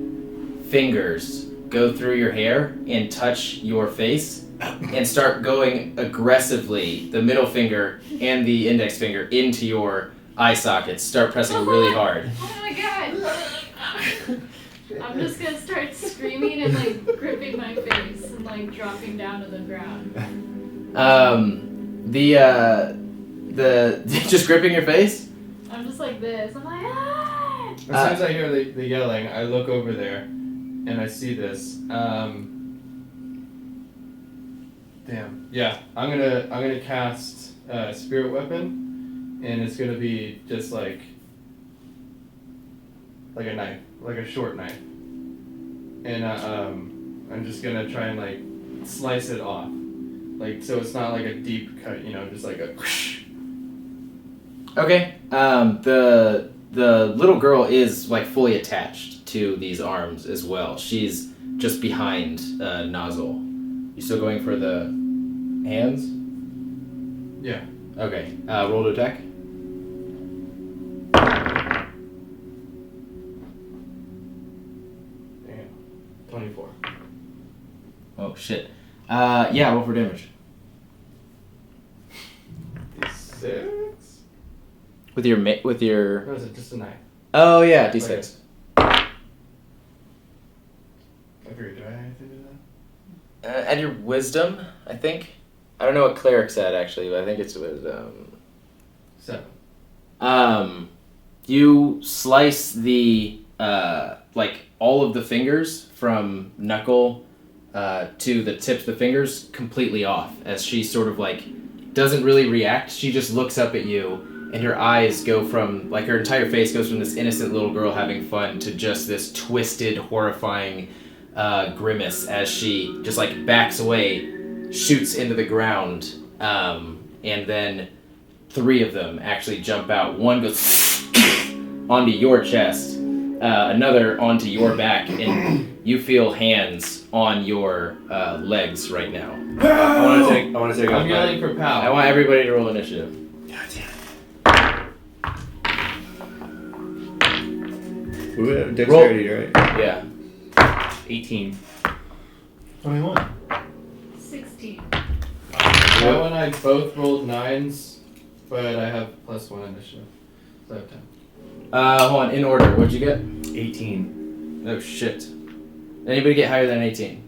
fingers go through your hair and touch your face and start going aggressively, the middle finger and the index finger into your eye sockets. Start pressing really hard. Oh my god! I'm just gonna start screaming and like gripping my face and like dropping down to the ground. Just gripping your face? I'm just like this. I'm like, ah! as soon as I hear the yelling, I look over there and I see this. Damn. Yeah, I'm gonna cast Spirit Weapon, and it's gonna be just like a knife, like a short knife, and I'm just gonna try and like slice it off, like so it's not like a deep cut, just like a. Okay. The little girl is like fully attached to these arms as well. She's just behind Nozzle. You still going for the hands? Yeah. Okay. Roll to attack. Damn. 24. Oh shit. Yeah. Roll for damage. 6. With your Or is it just a knife? Oh yeah, d6. I figured, do I have anything to do that? Add your wisdom, I think. I don't know what cleric's at actually, but I think it's wisdom. 7. You slice the like all of the fingers from knuckle to the tips of the fingers completely off as she sort of like doesn't really react. She just looks up at you. And her eyes go from, like her entire face goes from this innocent little girl having fun to just this twisted, horrifying grimace as she just like backs away, shoots into the ground, and then 3 of them actually jump out. One goes onto your chest, another onto your back, and you feel hands on your legs right now. I want to take. I'm yelling for power. I want everybody to roll initiative. God damn it. Dexterity, right? Yeah. 18. 21. 16. That one I both rolled 9s, but I have +1 initiative. So I have 10. Hold on, in order, what'd you get? 18. Oh shit. Anybody get higher than 18?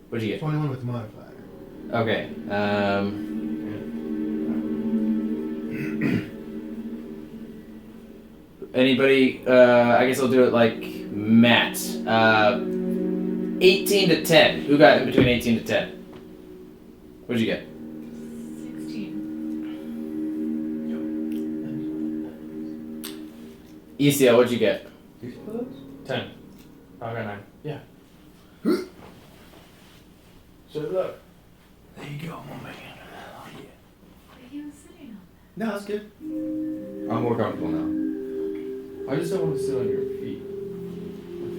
What'd you get? 21 with the modifier. Okay. Anybody, I guess I'll do it like Matt. 18 to 10. Who got in between 18 to 10? What'd you get? 16. ECL, what'd you get? 10. I got 9. Yeah. Shut it up. There you go, my man. He was sitting on No, that's good. I'm more comfortable now. I just don't want to sit on your feet.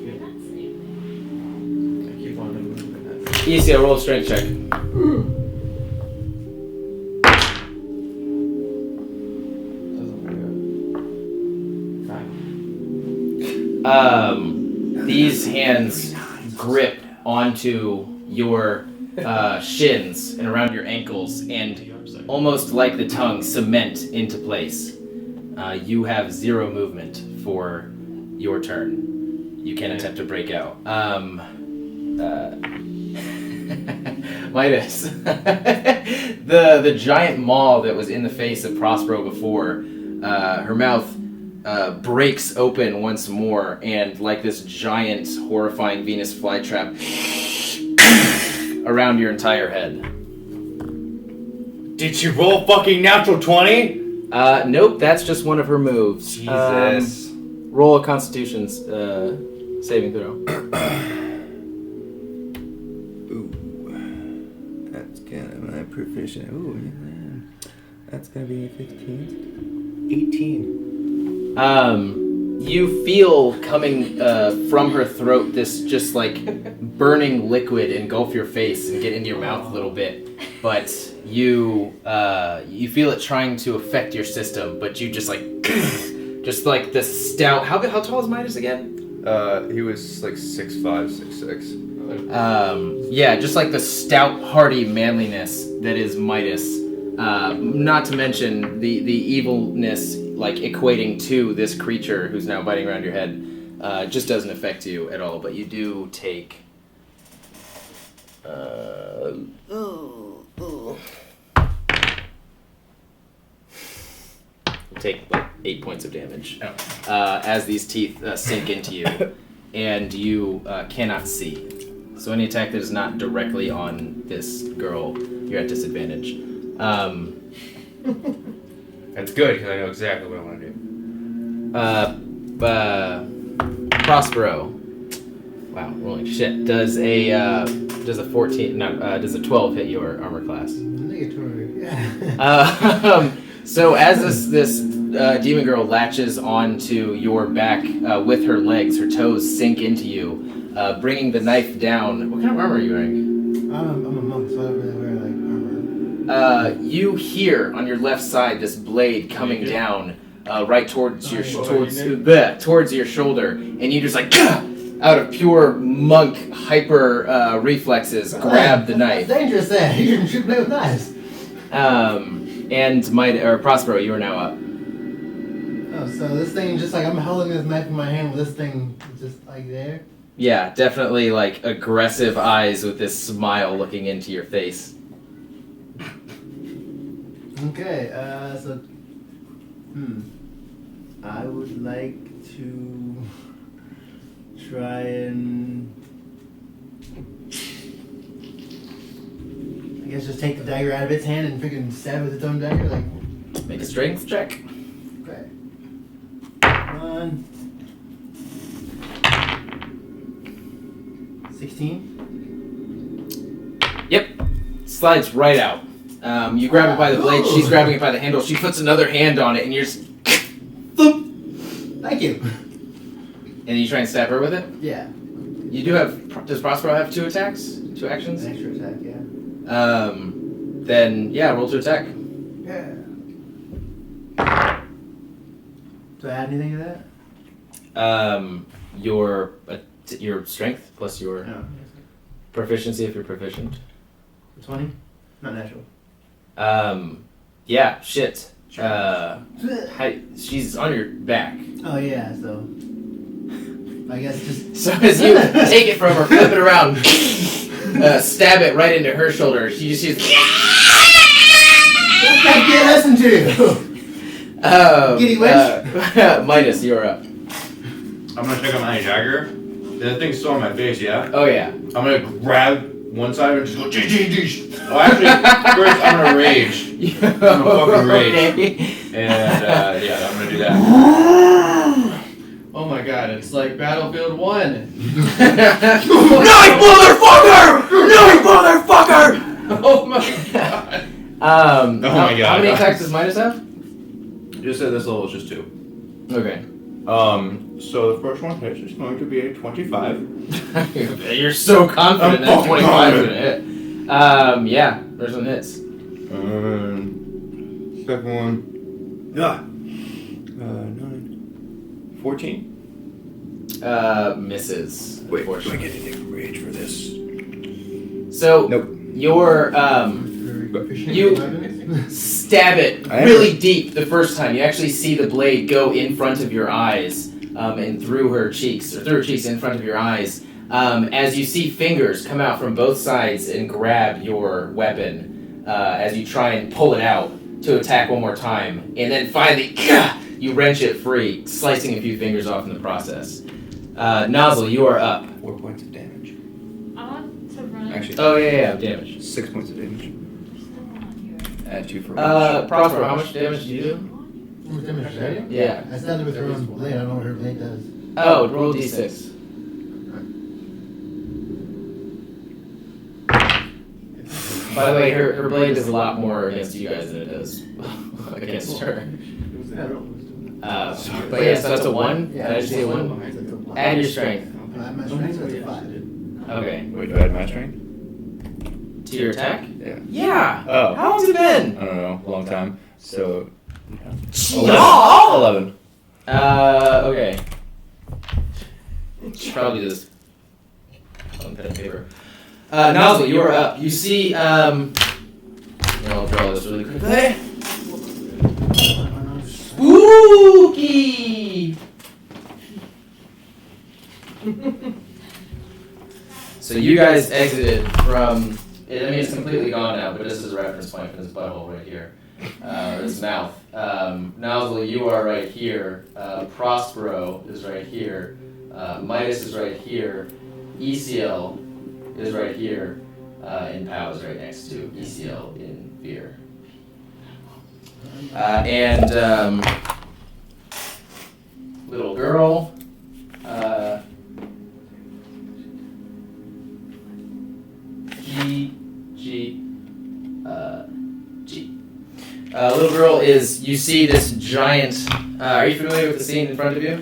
that. Not sitting I keep on moving that. ECL, roll a strength check. These hands grip onto your shins and around your ankles, and almost like the tongue, cement into place. You have 0 movement for your turn. You can attempt to break out. Midas. the giant maw that was in the face of Prospero before, her mouth breaks open once more, and like this giant, horrifying Venus flytrap around your entire head. Did she roll fucking natural 20? Nope, that's just one of her moves. Jesus. Roll a Constitution's saving throw. Ooh. That's kind of my proficient. Ooh, yeah. That's gonna be 15. 18. You feel coming from her throat this just like burning liquid engulf your face and get into your mouth a little bit, but you feel it trying to affect your system, but you just like the stout. How tall is Midas again? He was like 6'5", 6'6". Yeah, just like the stout, hardy manliness that is Midas. Not to mention the evilness like equating to this creature who's now biting around your head. Just doesn't affect you at all, but you do take. Take like 8 points of damage as these teeth sink into you, and you cannot see. So any attack that is not directly on this girl, you're at disadvantage. That's good, because I know exactly what I want to do. Prospero. Wow, rolling shit. Does a 12 hit your armor class? Negatory. Yeah. So as this demon girl latches onto your back with her legs, her toes sink into you, bringing the knife down. What kind of armor are you wearing? I'm a monk, so I don't really wear like armor. You hear on your left side this blade coming down right towards your towards your shoulder, and you just like out of pure monk hyper reflexes grab the knife. That's dangerous. That you can shoot me with knives. And Prospero, you are now up. Oh, so this thing just like I'm holding this knife in my hand. This thing is just like there. Yeah, definitely like aggressive eyes with this smile looking into your face. Okay, so I would like to try and I guess just take the dagger out of its hand and freaking stab with its own dagger, like. Make a strength check. Okay. 16. Yep. Slides right out. You grab it by the blade, she's grabbing it by the handle, she puts another hand on it, and you're just... Thump! Thank you. And you try and stab her with it? Yeah. You do have... Does Prospero have 2 attacks? 2 actions? An extra attack, yeah. Then, yeah, roll to attack. Yeah. Do I add anything to that? Your strength plus your No. proficiency if you're proficient. 20? Not natural. Yeah, shit. She's on your back. Oh yeah, so I guess just So as you take it from her, flip it around, stab it right into her shoulder, she just sees. can't listen to you. Giddy wench. Midas, you're up. I'm gonna check out my dagger. That thing's still on my face, yeah? Oh yeah. I'm gonna grab one side and just go dish. Oh, actually, first I'm gonna rage. I'm gonna fucking rage. Okay. And yeah, I'm gonna do that. Oh my god, it's like Battlefield 1. Knife, motherfucker! Oh my god. Oh my God. How many attacks does Midas have? You just said this level is just 2. Okay. So the first one hits is going to be a 25. You're so confident I'm that fucking 25 is gonna hit. Yeah, there's one hits. Second one. 9. 14. Misses. Wait, do I unfortunately. get anything from rage for this? So Nope. your You stab it really deep the first time. You actually see the blade go in front of your eyes and through her cheeks in front of your eyes. As you see fingers come out from both sides and grab your weapon as you try and pull it out to attack one more time. And then finally, you wrench it free, slicing a few fingers off in the process. Nozzle, you are up. 4 points of damage. I want to run. Actually, Oh, yeah, damage. 6 points of damage. Still on here. Add 2 for Prospero, how much damage do you do? How much damage did I do? Yeah. I stabbed her with her own blade. I don't know what her blade does. Oh, roll d6. By the way, her blade does a lot more against you guys than it does against her. But yeah, so that's a 1? Did I just say a 1? Add your strength. My strength is a 5. Okay. Wait, do I add my strength? To your attack? Yeah. Yeah! Oh. How long's it been? I don't know. Long time. So. Y'all! 11. Okay. Should probably do this on pen and paper. Nozzle, you are up. You see, I'll draw this really quickly. Spooky! So you guys exited from, I mean it's completely gone now, but this is a reference point for this butthole right here. This mouth. Nozzle, you are right here. Prospero is right here. Midas is right here. ECL is right here. And Pow is right next to ECL in fear. And little girl. G. Little girl is, you see this giant, are you familiar with the scene in front of you?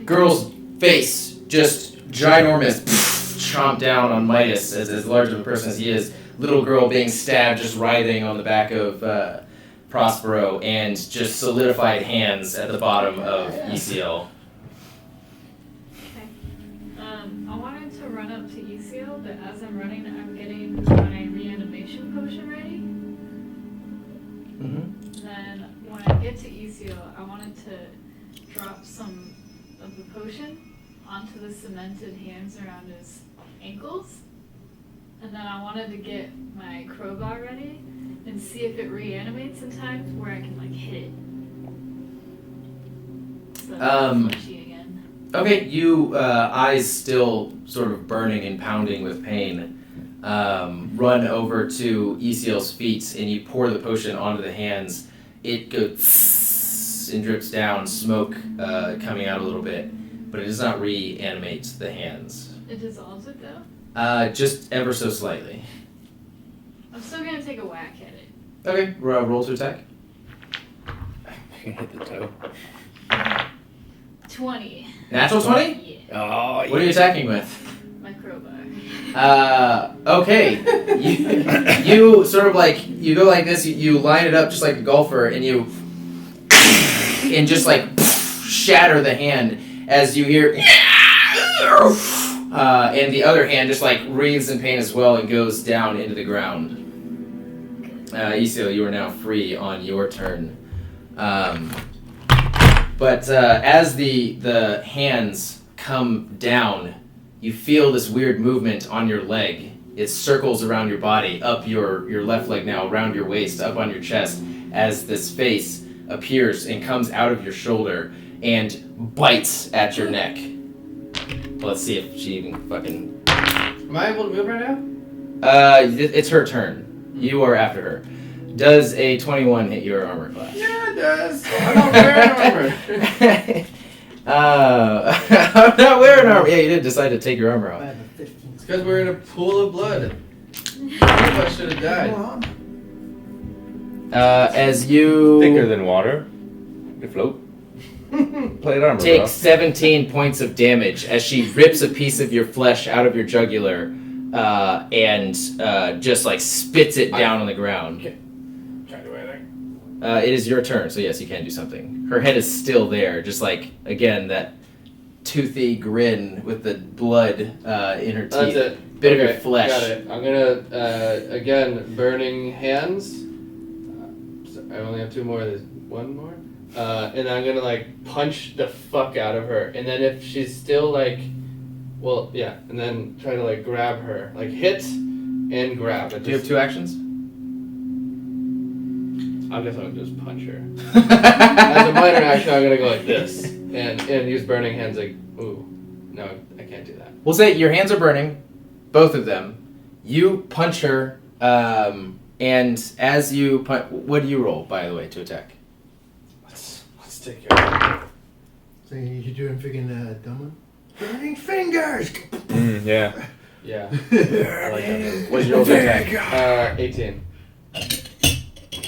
Girl's face, just ginormous, chomp down on Midas, as large of a person as he is. Little girl being stabbed, just writhing on the back of Prospero, and just solidified hands at the bottom of ECL. Okay. I wanted to run up to ECL, but as I'm running, I'm getting my reanimation potion ready. Mm-hmm. Then when I get to ECL, I wanted to drop some of the potion onto the cemented hands around his ankles. And then I wanted to get my crowbar ready and see if it reanimates in time where I can like hit it. So I'm fleshy again. Okay, you, eyes still sort of burning and pounding with pain, run over to ECL's feet and you pour the potion onto the hands. It goes and drips down, smoke coming out a little bit, but it does not reanimate the hands. It dissolves it though? Just ever so slightly. I'm still gonna take a whack at it. Okay, roll to attack. You can hit the toe. 20. Natural 20? Yeah, Oh, What are you attacking with? my crowbar. Okay. You sort of like, you go like this, you line it up just like a golfer, and you, and just like shatter the hand as you hear, and the other hand just like writhes in pain as well and goes down into the ground. Isil, you are now free on your turn. But as the hands come down, you feel this weird movement on your leg. It circles around your body, up your left leg now, around your waist, up on your chest, as this face appears and comes out of your shoulder and bites at your neck. Let's see if she even fucking... Am I able to move right now? It's her turn. You are after her. Does a 21 hit your armor class? Yeah, it does. I don't wear armor. I'm not wearing armor. Yeah, you did decide to take your armor I off. have a 15. It's because we're in a pool of blood. I should have died. As you thicker than water. They float. Plate armor, take bro. 17 points of damage as she rips a piece of your flesh out of your jugular and just like spits it down on the ground. Can't do anything. It is your turn, so yes, you can do something. Her head is still there, just like, again, that toothy grin with the blood in her teeth. That's it. Bit of Okay, your flesh. Got it. I'm gonna again burning hands. I only have 2 more. There's 1 more. And I'm gonna like punch the fuck out of her, and then if she's still like, well, yeah, and then try to like grab her, like hit and grab. Do you have 2 actions? I guess I'll just punch her. As a minor action, I'm gonna go like this and use burning hands. Like, ooh, no, I can't do that. We'll say your hands are burning, both of them. You punch her, and as you punch, what do you roll, by the way, to attack? Let's take care of it. So you're doing freaking dumb burning fingers. Yeah. Yeah. I like that. What did you roll to attack? 18.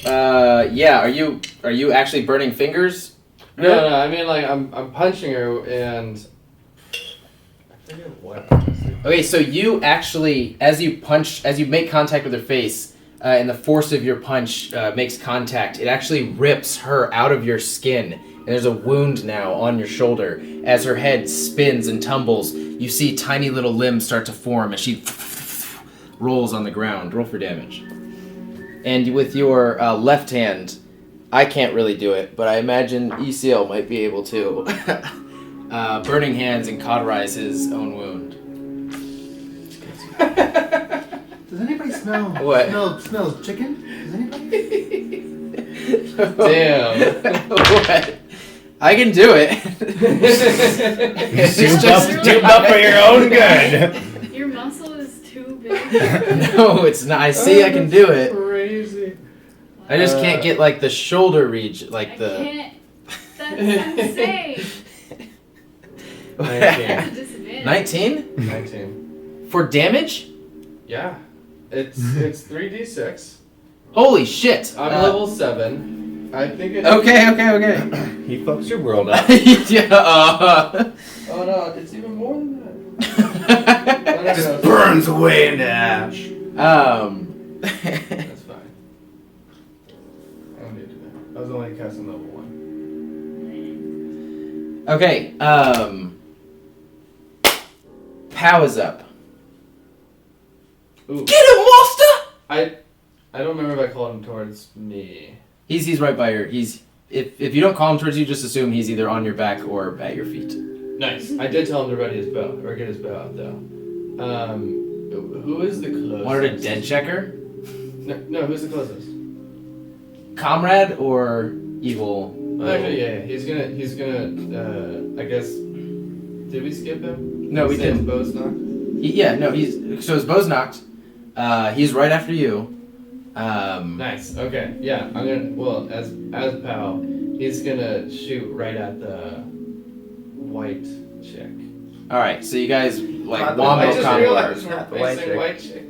Yeah. Are you actually burning fingers? No. I mean, like I'm punching her and I forget what. Okay, so you actually, as you make contact with her face, and the force of your punch makes contact, it actually rips her out of your skin, and there's a wound now on your shoulder. As her head spins and tumbles, you see tiny little limbs start to form as she rolls on the ground. Roll for damage. And with your left hand, I can't really do it, but I imagine ECL might be able to. Burning hands and cauterize his own wound. Does anybody smell? What? Smells chicken? Does anybody? Damn. What? I can do it. Soup up for your own good. Your muscle is too big. No, it's not. I see I can do it. Crazy. I just can't get like the shoulder region, like I the. can't. That's insane. That's a disadvantage. 19 19. for damage. Yeah. It's 3d6. Holy shit! I'm level 7. I think it's Okay. He fucks your world up. Yeah. Oh no, it's even more than that. Just burns away into ash. That's fine. I don't need to do that. I was only casting level 1. Okay. Pow is up. Ooh. Get him, monster! I don't remember if I called him towards me. He's right by your. If you don't call him towards you, just assume he's either on your back or at your feet. Nice. I did tell him to ready his bow, or get his bow out though. Who is the closest? Wanted a dead checker? No, who's the closest? Comrade or evil? Actually, yeah. He's gonna. I guess. Did we skip him? No, we Say his didn't. bow's knocked? So his bow's knocked. He's right after you. Nice. Okay. Yeah. I'm gonna. Well, as pal, he's gonna shoot right at the white chick. All right, so you guys like I wombo just combo. realized- we're not the white facing chick. white chick.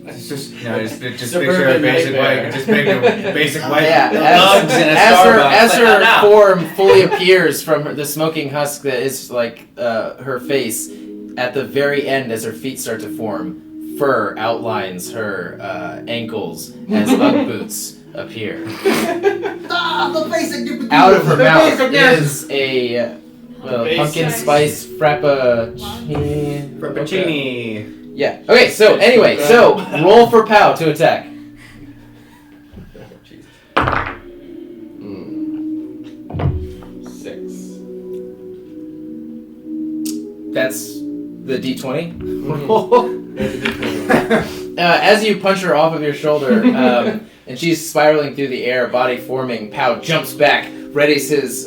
It's Just picture a Suburban basic nightmare. white, just make a basic white Yeah, thugs in a as Starbucks. her form fully appears from the smoking husk that is like her face, at the very end as her feet start to form, fur outlines her ankles as Ugg boots appear. The basic. Out of her The mouth basic, yes. is a Basic. pumpkin spice frappuccino. Frappuccini. Yeah. Okay. So anyway, so roll for Pow to attack. Jeez. 6. That's the D20. Mm-hmm. As you punch her off of your shoulder, and she's spiraling through the air, body forming, Pow jumps back, readies his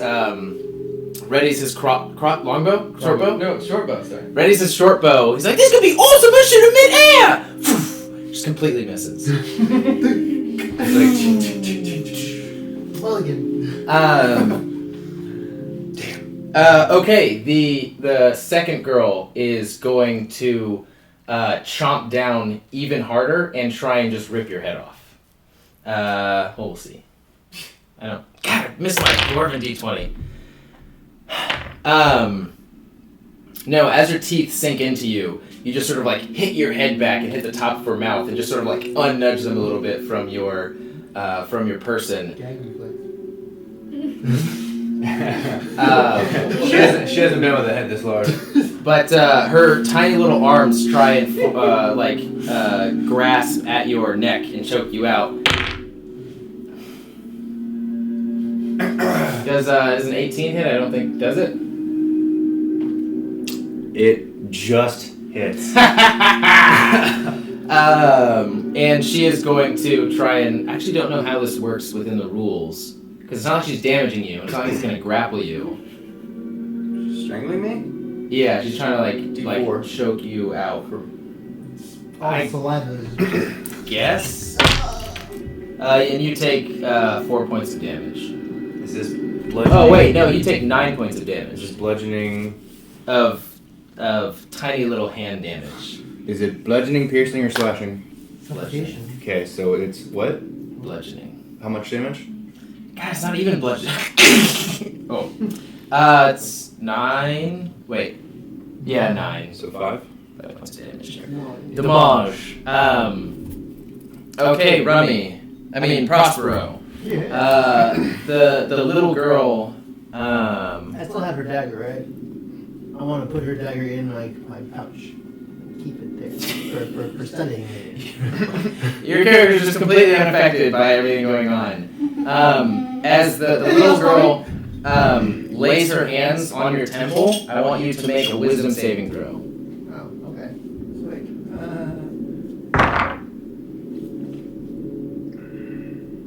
longbow? Short bow? No, short bow, sorry. Readies his short bow. He's like, this could be awesome, I shoot him mid-air! Just completely misses. Well again. Okay, the second girl is going to chomp down even harder and try and just rip your head off. We'll see. God, I missed my dwarven D20. No, as her teeth sink into you, you just sort of like hit your head back and hit the top of her mouth and just sort of like unnudge them a little bit from your person. Gag reflex. She hasn't been with a head this large. But her tiny little arms try and grasp at your neck and choke you out. Does an 18 hit? I don't think does it. It just hits. And she is going to try and actually don't know how this works within the rules because it's not like she's damaging you. It's not like she's gonna grapple you. Strangling me? Yeah, she's trying to like D4. choke you out. All saliva is Guess. And you take 4 points of damage. Is this bludgeoning? Oh wait, no, you take 9 points of Is damage this bludgeoning? of tiny little hand damage. Is it bludgeoning, piercing, or slashing? suffocation. Okay, so it's what? Bludgeoning. How much damage? God, it's not even bludgeoning. Oh. It's 9. Wait. Yeah, 9. So 5? 5 points of damage. Damage. Okay, Rummy. I mean, Prospero. The little girl. I still have her dagger, right? I want to put her dagger in my pouch. Keep it there for studying it. Your character is just completely unaffected by everything going on. As the little girl lays her hands on your temple, I want you to make a wisdom saving throw. Oh, okay. Sweet.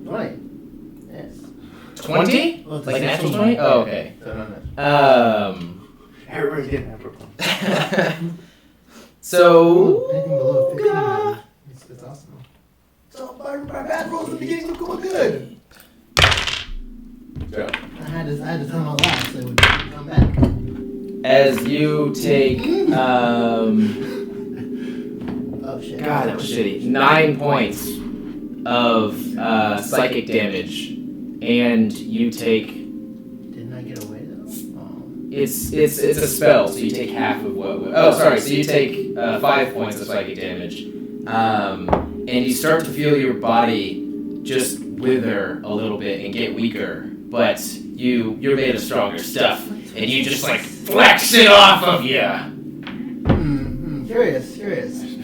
20. Yes. 20? Well, it's a Like natural 16. 20? Oh, okay. So not natural. Everybody's getting natural 20. So. Anything below 15, man. It's awesome. So my bad rolls at the beginning look going good. Yeah. I had to tell my last so it would come back. As you take, Oh shit. God, that was shitty. 9 points of psychic damage, and you take. Didn't I get away though? Oh. It's a spell, so you take half of what. Oh, sorry. So you take 5 points of psychic damage, and you start to feel your body just wither a little bit and get weaker. But you're made of stronger stuff, and you just like flex it off of you. Curious.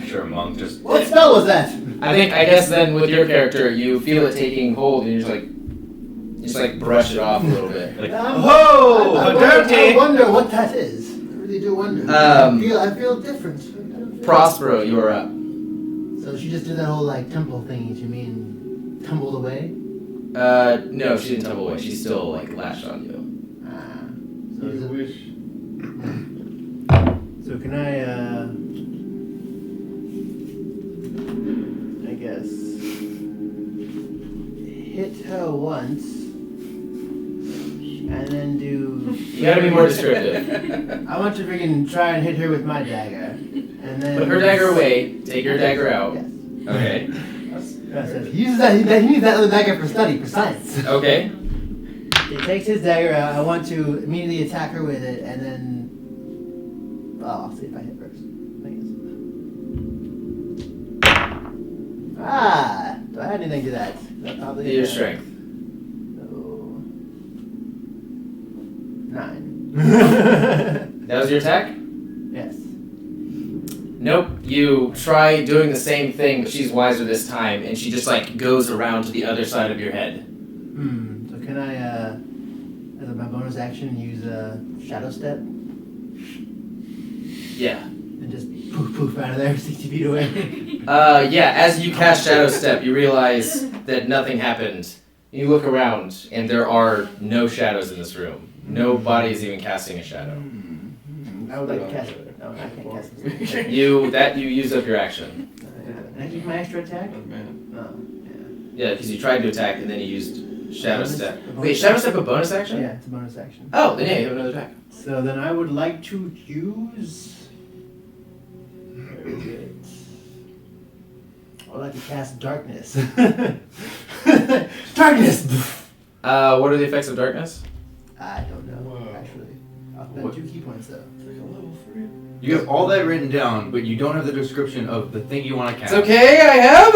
Sure, monk just. What spell was that? I guess then with your character, you feel it taking hold, and you just like brush it off a little bit. Like, Oh, I dirty! wonder what that is. I really do wonder. I feel different. I don't feel- Prospero, you are up. So she just did that whole like temple thingy. You mean tumbled away? No, she didn't tumble away. She's still like lashed on you. So is it? Wish. So can I guess, hit her once, and then do... You gotta be more descriptive. I want to freaking try and hit her with my dagger, and then... Put her dagger away. Take your dagger out. Yes. Okay. He uses that little dagger for study, for science. Okay. He takes his dagger out. I want to immediately attack her with it, and then... Oh, I'll see if I hit first. Ah! Do I add anything to that? That probably Your strength. So... 9. That was your attack? Yes. Nope. You try doing the same thing, but she's wiser this time, and she just like goes around to the other side of your head. So can I, as my bonus action, use a shadow step Yeah. and just poof out of there, 60 feet away? Yeah. As you cast Shadow Step, you realize that nothing happened. You look around, and there are no shadows in this room. Nobody is even casting a shadow. I would like to cast it. No, I can't cast it. You use up your action. Can I use my extra attack? Man. No. Yeah, because you tried to attack and then you used Shadow Step. Wait, Shadow Step a bonus action? Yeah, it's a bonus action. Oh, then yeah, you have another attack. So then I would like to use... Where is it? I would like to cast Darkness. Darkness! What are the effects of darkness? I don't know, Whoa. actually. I'll spend What? 2 key points though. You have all that written down, but you don't have the description of the thing you want to cast. It's okay, I have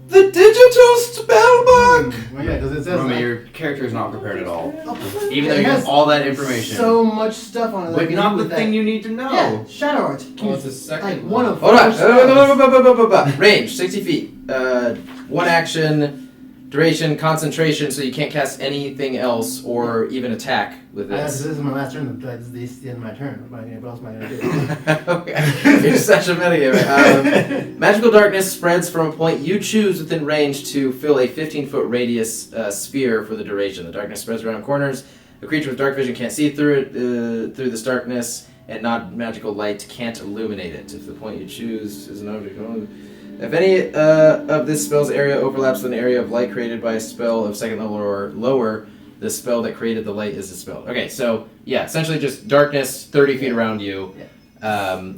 the digital spellbook! Well, yeah, because it says Romy, like, your character is not prepared at all. It Even though you has have all that information. so much stuff on it. but like, not the with thing that. you need to know. Yeah, shadow art. Oh, it's a second Like level. one of Hold on. four spells. Range, 60 feet. One action, duration, concentration, so you can't cast anything else or even attack with This this. is my last turn. This is the end of my turn. What else am I going to do? Okay. You're such a metagame. Magical darkness spreads from a point you choose within range to fill a 15-foot radius sphere for the duration. The darkness spreads around corners. A creature with dark vision can't see through it, through this darkness, and non-magical light can't illuminate it. If the point you choose is an object... If any of this spell's area overlaps with an area of light created by a spell of second level or lower, the spell that created the light is dispelled. Okay, so yeah, essentially just darkness 30 feet around you. Yeah.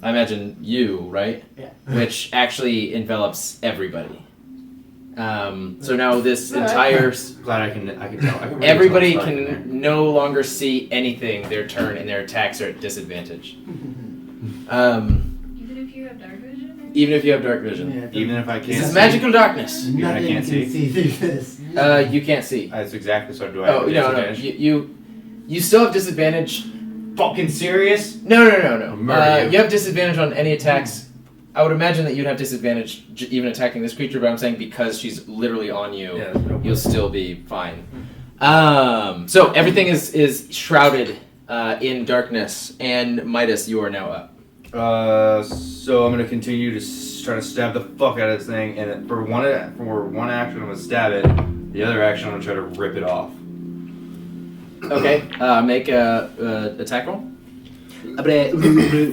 I imagine you, right? Yeah. Which actually envelops everybody. So now this entire... Glad I can tell. I can really Everybody tell it's dark in there. can no longer see anything their turn, and their attacks are at disadvantage. Even if you have dark vision? Even if you have dark vision. Yeah, Even if I can't. This is see. magical darkness. Even I Nothing can't can see. through this. You can't see. That's exactly so. Do I? Oh, have a no. disadvantage? You still have disadvantage. Fucking serious? No. I'll murder you. You have disadvantage on any attacks. I would imagine that you'd have disadvantage even attacking this creature, but I'm saying because she's literally on you, Yeah, that's no you'll still be fine. So everything is shrouded in darkness, and Midas, you are now up. So I'm gonna continue to try to stab the fuck out of this thing, and for one action I'm gonna stab it. The other action I'm gonna try to rip it off. Okay, make a attack roll.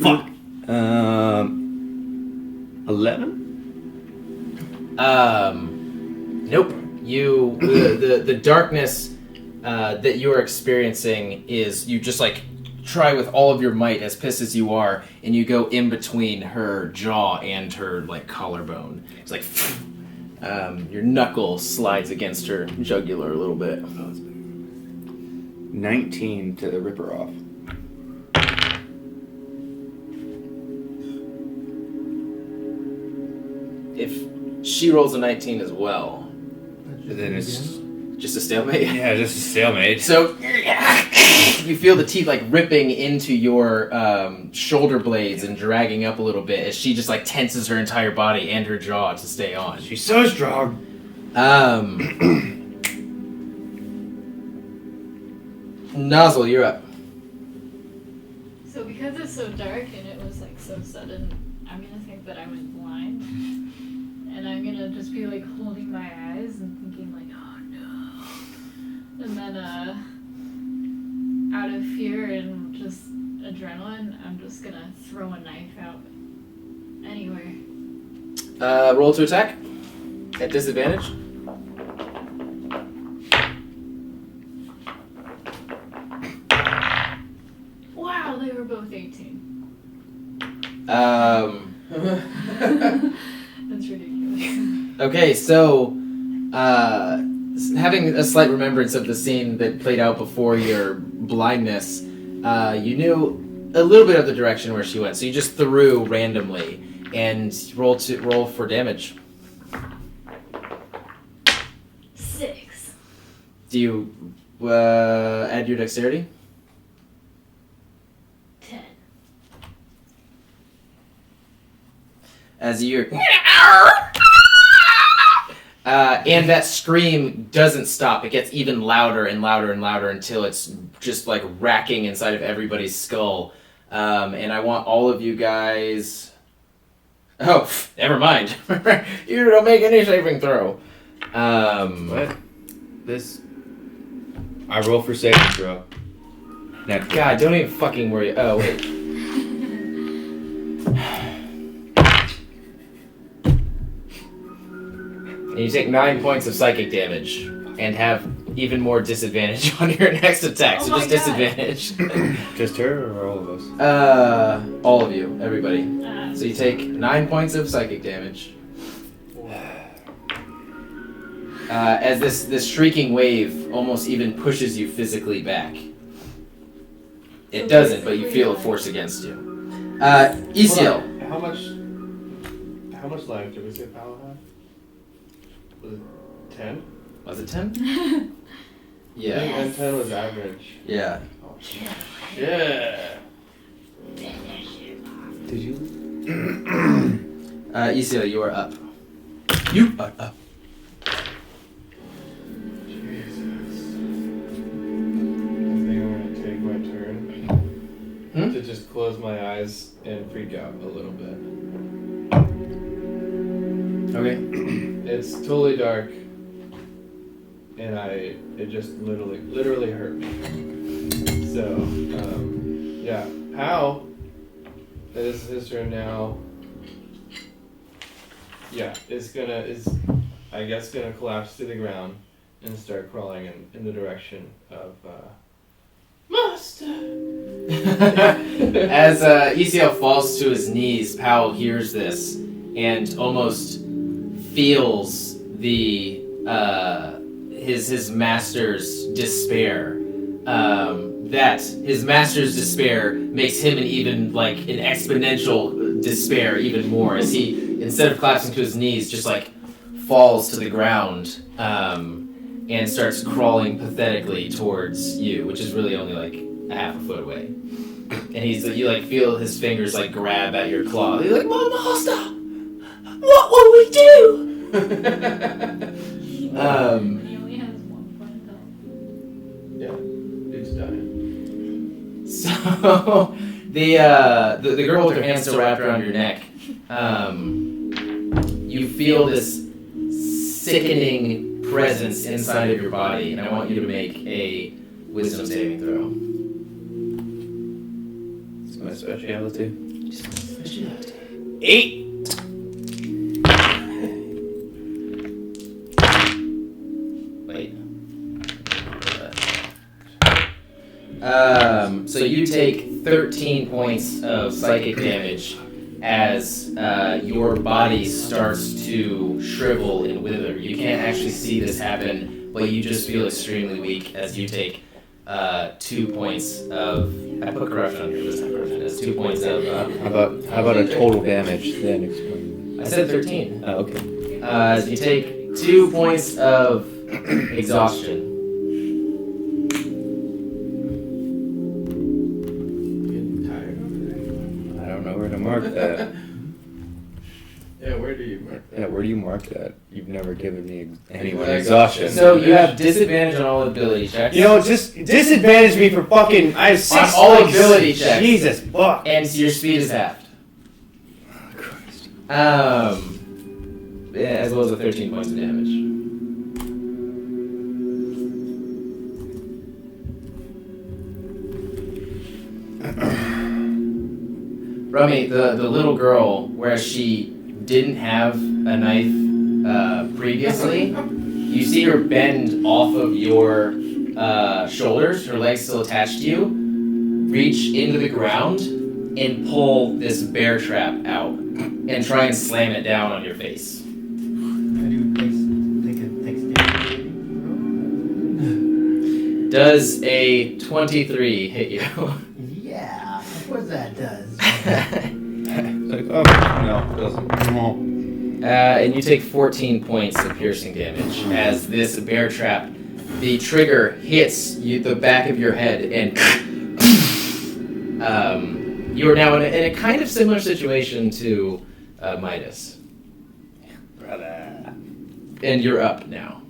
Fuck. 11. Nope. You the darkness that you are experiencing is you just like try with all of your might, as pissed as you are, and you go in between her jaw and her like collarbone. It's like your knuckle slides against her jugular a little bit. 19 to rip her off. If she rolls a 19 as well, Then it's just a stalemate. yeah, just a stalemate. So you feel the teeth like ripping into your shoulder blades and dragging up a little bit as she just like tenses her entire body and her jaw to stay on. She's so strong. Nozzle, you're up. So because it's so dark and it was like so sudden, I'm gonna think that I went blind. And I'm gonna just be like holding my eyes and thinking like, oh no. And then out of fear and just adrenaline, I'm just gonna throw a knife out anywhere. Roll to attack at disadvantage. Wow, they were both 18. That's ridiculous. Okay, so having a slight remembrance of the scene that played out before your blindness, you knew a little bit of the direction where she went, so you just threw randomly and roll for damage. 6. Do you add your dexterity? 10. As you're and that scream doesn't stop. It gets even louder and louder and louder until it's just like racking inside of everybody's skull. And I want all of you guys... Oh, never mind. You don't make any saving throw. What? This. I roll for saving throw. Natural. God, don't even fucking worry. Oh, wait. And you take 9 points of psychic damage and have even more disadvantage on your next attack. Oh So my just God. disadvantage. Just her or all of us? All of you, everybody. Uh, So you take 9 points of psychic damage. As this shrieking wave almost even pushes you physically back. It So doesn't, but you basically, feel a like- force against you. Isiel. How much life did we say Palo had? Was it 10? Was it 10? I Yeah. think N10 was average. Yeah. Yeah. Did you? Isio, you are up. You are up. Jesus. I think I'm gonna take my turn to just close my eyes and freak out a little bit. Okay. It's totally dark, and it just literally hurt me. So, yeah, Pal, this is his turn now. Yeah, is I guess gonna collapse to the ground and start crawling in the direction of Master. As Isiel falls to his knees, Powell hears this and almost feels the his master's despair. That his master's despair makes him an exponential despair even more as he, instead of collapsing to his knees, just like falls to the ground and starts crawling pathetically towards you, which is really only like a half a foot away. And you like feel his fingers like grab at your claw. You're like, "My master, what will we do?" He only has 1 point of health. Yeah, it's dying. So the girl with her hands still wrapped around your neck, you feel this sickening presence inside of your body, and I want you to make a wisdom saving throw. It's my specialty. 8. Wait. So you take 13 points of psychic damage as your body starts to shrivel and wither. You can't actually see this happen, but you just feel extremely weak as you take 2 points of... I put corruption on here, but it's not corruption. It's 2 points of... How about a total damage then? Explain. I said 13. Oh, okay. So you take 2 points of exhaustion. Getting tired over there. I don't know where to mark that. Yeah, where do you mark that? Yeah, where do you mark that? You've never given me anyone exhaustion. So you have disadvantage on all ability checks. You know, just disadvantage me for fucking. I have 6 On all legs. ability checks. Jesus fuck. And your speed is halved. Oh, Christ. Yeah, as well as the 13 points of damage. Rummy, the little girl, whereas she didn't have a knife previously, you see her bend off of your shoulders, her legs still attached to you, reach into the ground, and pull this bear trap out, and try and slam it down on your face. Does a 23 hit you? Yeah, of course that does. Like, oh, no, it doesn't. And you take 14 points of piercing damage as this bear trap, the trigger hits the back of your head, and you are now in a kind of similar situation to Midas. Brother. And you're up now.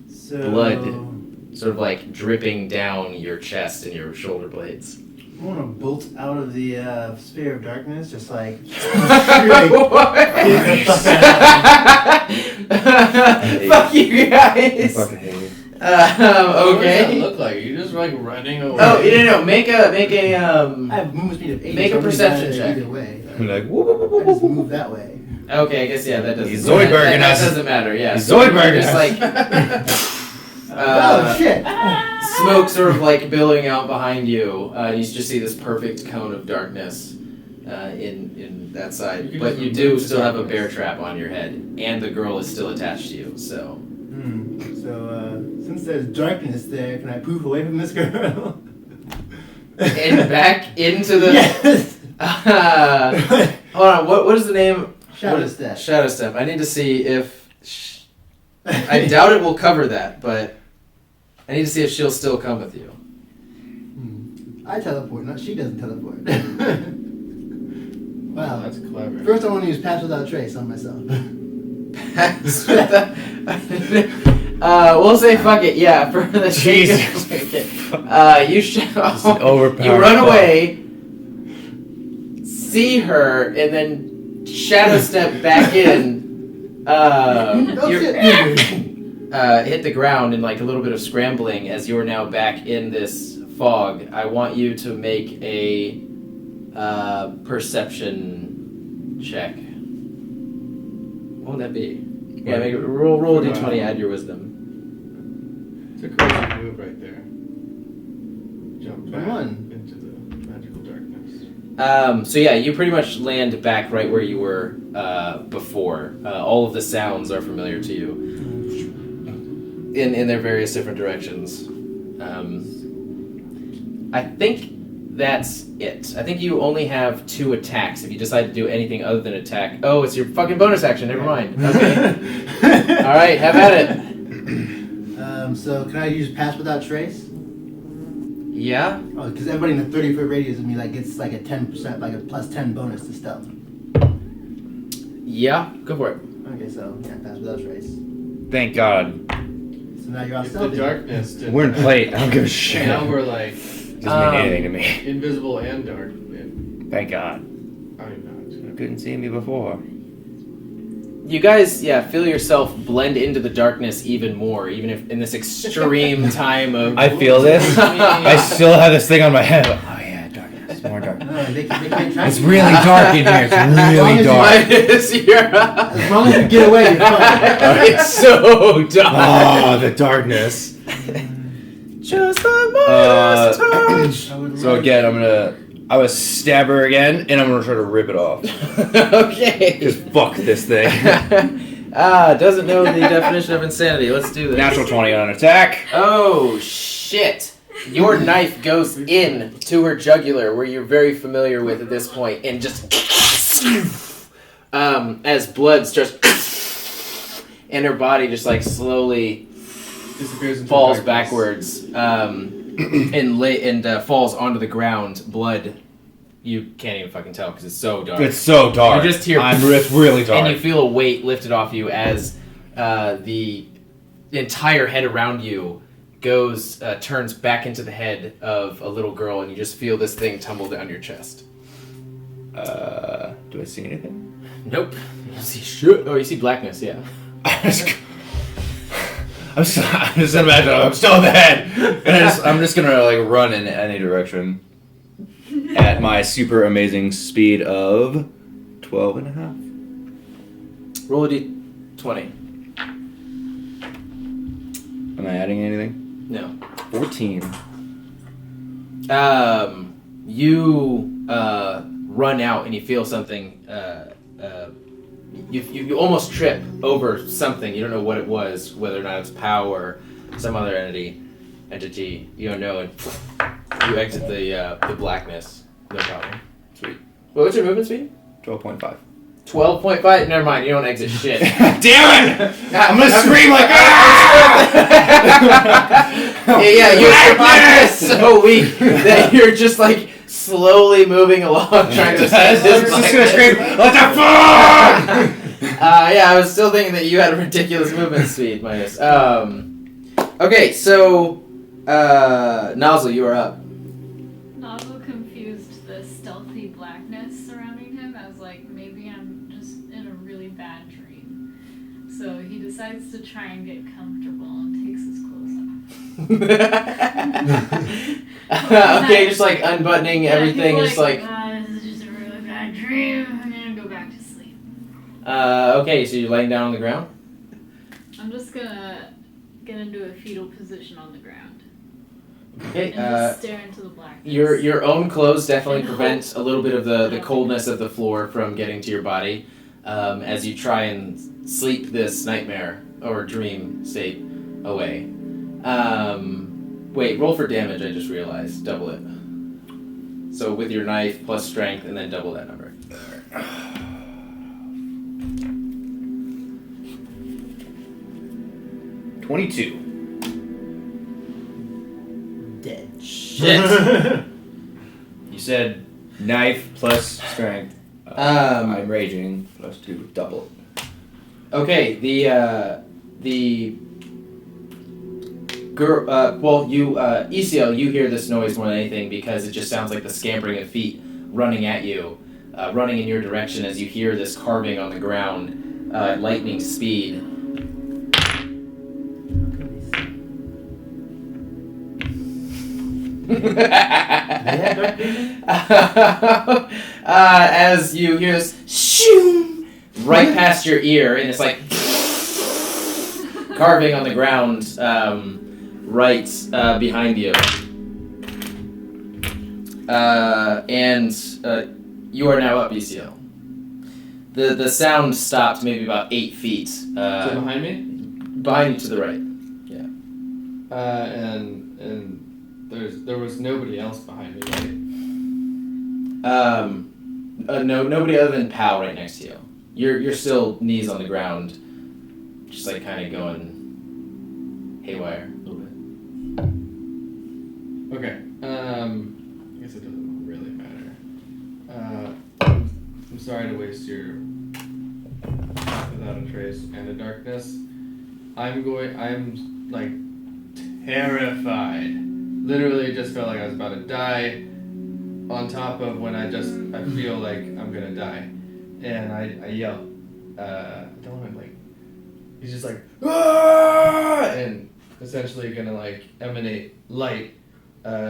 So, Blood sort of like dripping down your chest and your shoulder blades. I want to bolt out of the sphere of darkness, just like. Fuck you guys. I fucking hate you. What does that Okay. look like? You're just like running away. Oh, no. Make a I have movement speed of 8. Make a so I'm perception gonna check. Either way. I'm like, whoop, whoop, I whoop, just whoop, move whoop. that way. Okay, I guess yeah, that doesn't. He's Zoidberging that us. doesn't matter. Yeah. He's So Zoidberging just us. like Oh shit! smoke sort of like billowing out behind you. You just see this perfect cone of darkness in that side, You but just you do remove still the have a darkness. bear trap on your head, and the girl is still attached to you. So So, since there's darkness there, can I poof away from this girl? and back into the. Yes! Hold on. What is the name? Shadow What is- Step. Shadow Step. I need to see if I doubt it will cover that, but I need to see if she'll still come with you. I teleport, not she doesn't teleport. Wow. That's clever. First I want to use Pass Without Trace on myself. We'll say fuck it, yeah, for the sake of you you run away, see her, and then shadow step back in. Hit the ground in like a little bit of scrambling as you're now back in this fog. I want you to make a perception check. What would that be? Yeah, make it, roll a d20, add your wisdom. It's a crazy move right there. Jump back 21. into the magical darkness. So yeah, you pretty much land back right where you were before. All of the sounds are familiar to you in their various different directions. I think that's it. I think you only have 2 attacks if you decide to do anything other than attack. Oh, it's your fucking bonus action. Never mind. Okay. All right, have at it. So can I use Pass Without Trace? Yeah. Oh, because everybody in the 30-foot radius of me like gets like a 10%, like a plus 10 bonus to stealth. Yeah. Go for it. Okay, so yeah, Pass Without Trace. Thank God. So now you're all If the stealthy. darkness didn't We're in plate. I don't give a shit. Now we're like Doesn't mean anything to me. invisible and dark. Thank God. I don't know. You couldn't see me before. You guys, feel yourself blend into the darkness even more, even if in this extreme time of. I feel this. I still have this thing on my head. Oh yeah, darkness. More darkness. No, they can't track It's you. really dark in here. It's really dark. As long as you get away, you're fine. It's so dark. Oh, the darkness. Just like Magnus touch. So again, I'm gonna stab her again, and I'm gonna try to rip it off. Okay. Cause fuck this thing. Doesn't know the definition of insanity. Let's do this. Natural 20 on an attack. Oh shit! Your knife goes in to her jugular, where you're very familiar with at this point, and just as blood starts, and her body just like slowly Disappears into falls darkness. backwards, and falls onto the ground. Blood, you can't even fucking tell because it's so dark. It's so dark. You just hear, it's really dark. and you feel a weight lifted off you as the entire head around you turns back into the head of a little girl, and you just feel this thing tumble down your chest. Do I see anything? Nope. You see shit. Oh, you see blackness. Yeah. I'm just imagining I'm still in the head, and I'm just gonna like run in any direction at my super amazing speed of 12 and a half. Roll a d20. Am I adding anything? No. 14. You run out and you feel something. You almost trip over something. You don't know what it was, whether or not it's power, some other entity. You don't know, and you exit the blackness. No problem. Sweet. What's your movement speed? 12.5. 12.5. Never mind. You don't exit shit. Damn it! I'm gonna scream like Your body is so weak that you're just like slowly moving along, trying to. I'm just gonna scream, what the fuck! I was still thinking that you had a ridiculous movement speed, Minus. Okay, so Nozzle, you are up. Nozzle confused the stealthy blackness surrounding him as like maybe I'm just in a really bad dream. So he decides to try and get comfortable and takes his clothes off. Okay, just like unbuttoning everything, he's just like. This is just a really bad dream. I'm gonna go back to sleep. Okay, so you're laying down on the ground? I'm just gonna get into a fetal position on the ground. Okay, And just stare into the blackness. your own clothes definitely prevent a little bit of the coldness of the floor from getting to your body as you try and sleep this nightmare or dream state away. Wait, roll for damage, I just realized. Double it. So with your knife plus strength and then double that number. 22. Dead. Shit. You said knife plus strength. I'm raging plus 2, double. Okay, the girl. Well, you ECL, you hear this noise more than anything because it just sounds like the scampering of feet running at you, running in your direction as you hear this carving on the ground at lightning speed. As you hear this shoo right past your ear, and it's like carving on the ground right behind you. And you are now up, ECO. The sound stopped maybe about 8 feet. Is it behind me? Behind you to the right. And there was nobody else behind me, right? No, nobody other than Pal right next to you. You're still knees on the ground, just like kind of going haywire a little bit. Okay. I guess it doesn't really matter. I'm sorry to waste your without a trace and a darkness. I'm like terrified. Literally just felt like I was about to die. On top of when I feel like I'm gonna die, and I yell. I don't want to like. He's just like, "Ah!" and essentially gonna like emanate light,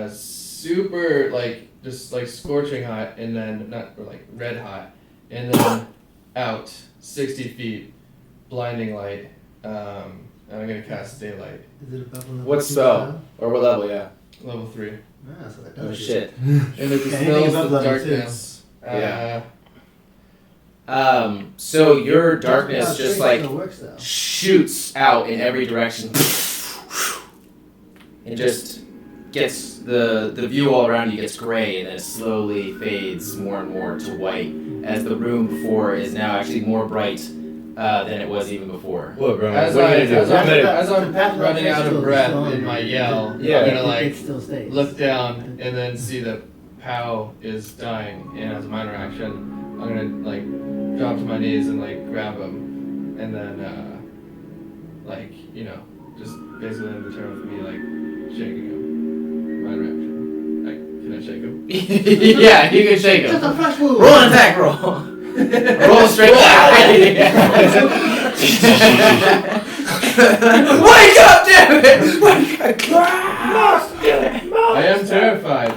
super like just like scorching hot, and then not or like red hot, and then out 60 feet, blinding light. And I'm gonna cast daylight. Is it above level? What spell? Or what level, yeah? Level 3. Ah, so that Oh does shit. And it anything dispels above the level two. darkness. So your darkness How just straight like still works, though. shoots out in every direction. It just gets the view all around you gets gray and then it slowly fades more and more to white as the room before is now actually more bright than it was even before. What, bro? As What are you gonna do? as I'm running out of breath in my yell, Yeah. I'm gonna It like still stays. look down and then see that Pow is dying, and as a minor action, I'm gonna like drop to my knees and like grab him, and then like just basically in return for me like shaking him. Minor action. Like, can I shake him? Yeah, you can shake Just him. a fresh move. Roll an attack roll. Roll straight back. Wake up, damn it! Wake up. I am terrified.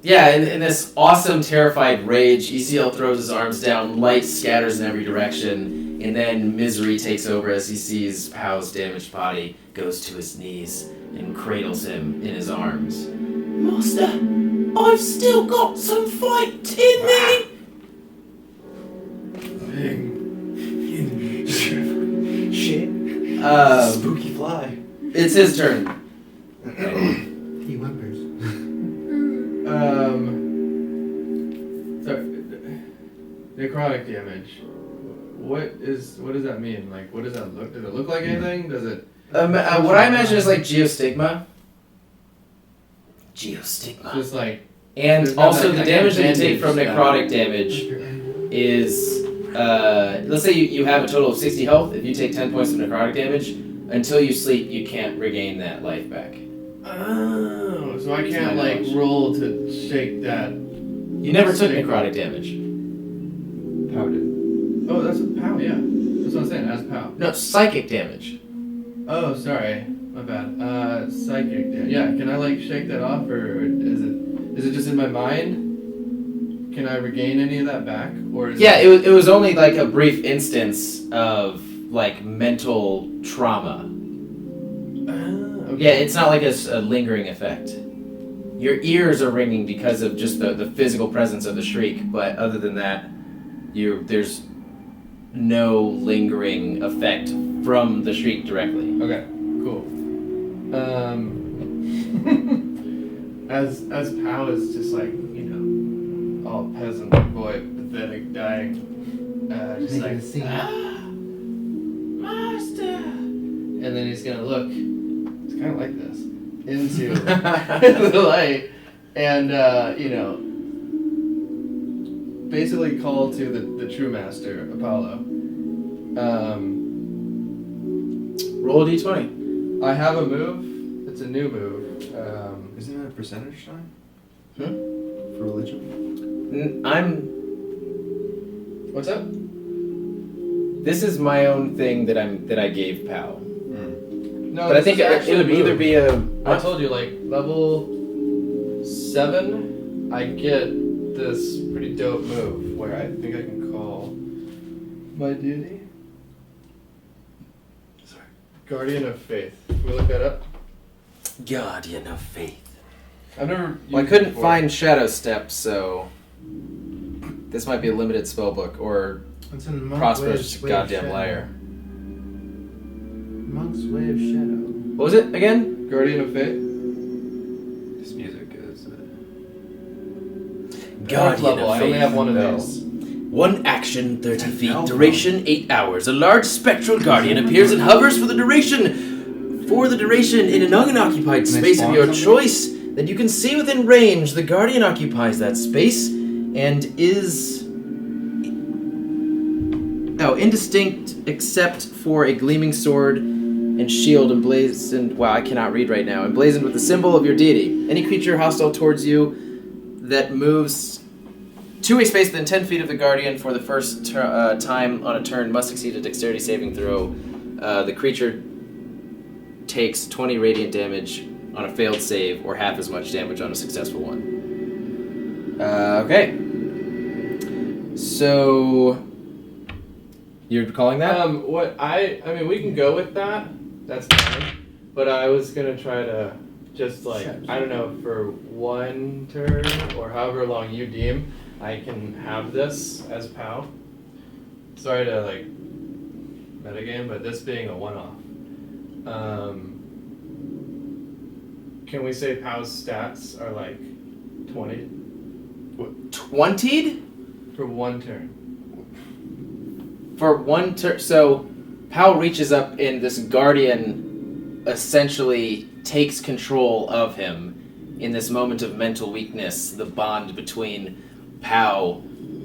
Yeah, in this awesome, terrified rage, ECL throws his arms down, light scatters in every direction, and then misery takes over as he sees Pow's damaged body, goes to his knees, and cradles him in his arms. Master, I've still got some fight in me. Shit. Spooky fly. It's his turn. He whimpers. So, necrotic damage. What does that mean? Like, what does that look? Does it look like anything? Does it? What I imagine is like geostigma. Geostigma. Just like. And There's not also that- the I damage that you can't take from bandage necrotic damage is, let's say you have a total of 60 health. If you take 10 points of necrotic damage, until you sleep, you can't regain that life back. Oh, so I It's can't my like knowledge. roll to shake that. You never took necrotic damage. Pow did. Oh, that's a pow. Yeah, that's what I'm saying. As pow. No, psychic damage. Oh, sorry, my bad. Psychic damage. Yeah, can I like shake that off, or is it just in my mind? Can I regain any of that back, or is Yeah, it was only like a brief instance of like mental trauma. Okay. Yeah, it's not like a lingering effect. Your ears are ringing because of just the physical presence of the shriek, but other than that, there's no lingering effect from the shriek directly. Okay, cool. As Pow is just like, all peasant boy, pathetic, dying, just Making like, a scene. Master! and then he's gonna look. It's kind of like this into the light, and basically call to the true master Apollo. Roll a d20. I have a move. It's a new move. Isn't it a percentage sign? Hmm? For religion? What's up? This is my own thing that I gave Pal. No, But I this think is it actually would a either move. be a. I told you, like, level 7, I get this pretty dope move where I think I can call my deity. Sorry. Guardian of Faith. Can we look that up? Guardian of Faith. I've never. Well, I used it couldn't before. find Shadow Step, so this might be a limited spellbook or It's in Monk's Prosperous Way of goddamn Shadow. liar. Monk's Way of Shadow. What was it again? Guardian of Faith. This music is. Dark level. I only have one of No. these. One action, 30 An feet. alpha. Duration, 8 hours. A large spectral guardian appears and hovers for the duration. In an unoccupied Can I space of spawn your something? choice that you can see within range, the guardian occupies that space and is indistinct except for a gleaming sword and shield emblazoned. Wow, I cannot read right now. Emblazoned with the symbol of your deity. Any creature hostile towards you that moves to a space within 10 feet of the guardian for the first time on a turn must succeed a dexterity saving throw. The creature takes 20 radiant damage on a failed save or half as much damage on a successful one. Okay. So you're calling that? I mean, we can go with that. That's fine. But I was gonna try to just I don't know, for one turn or however long you deem, I can have this as POW. Sorry to metagame, but this being a one-off. Can we say POW's stats are 20 20'd? for one turn? For one turn. So Pal reaches up and this guardian essentially takes control of him. In this moment of mental weakness, the bond between Pal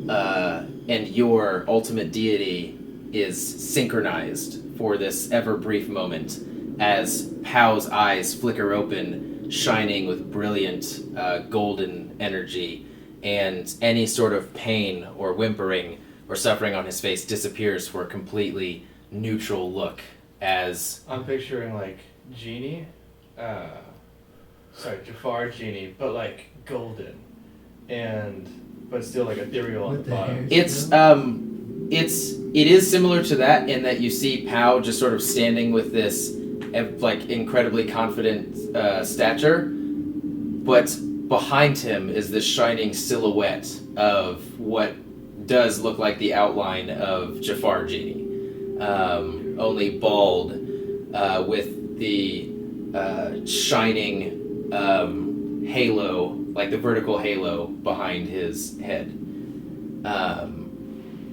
and your ultimate deity is synchronized for this ever brief moment as Pal's eyes flicker open, shining with brilliant golden energy, and any sort of pain or whimpering or suffering on his face disappears for a completely neutral look as I'm picturing Genie, Jafar Genie, but golden, but still ethereal on the With the bottom. hair. it is similar to that in that you see Pao just sort of standing with this incredibly confident stature, but behind him is this shining silhouette of what does look like the outline of Jafar Genie, only bald, with the shining halo, the vertical halo behind his head.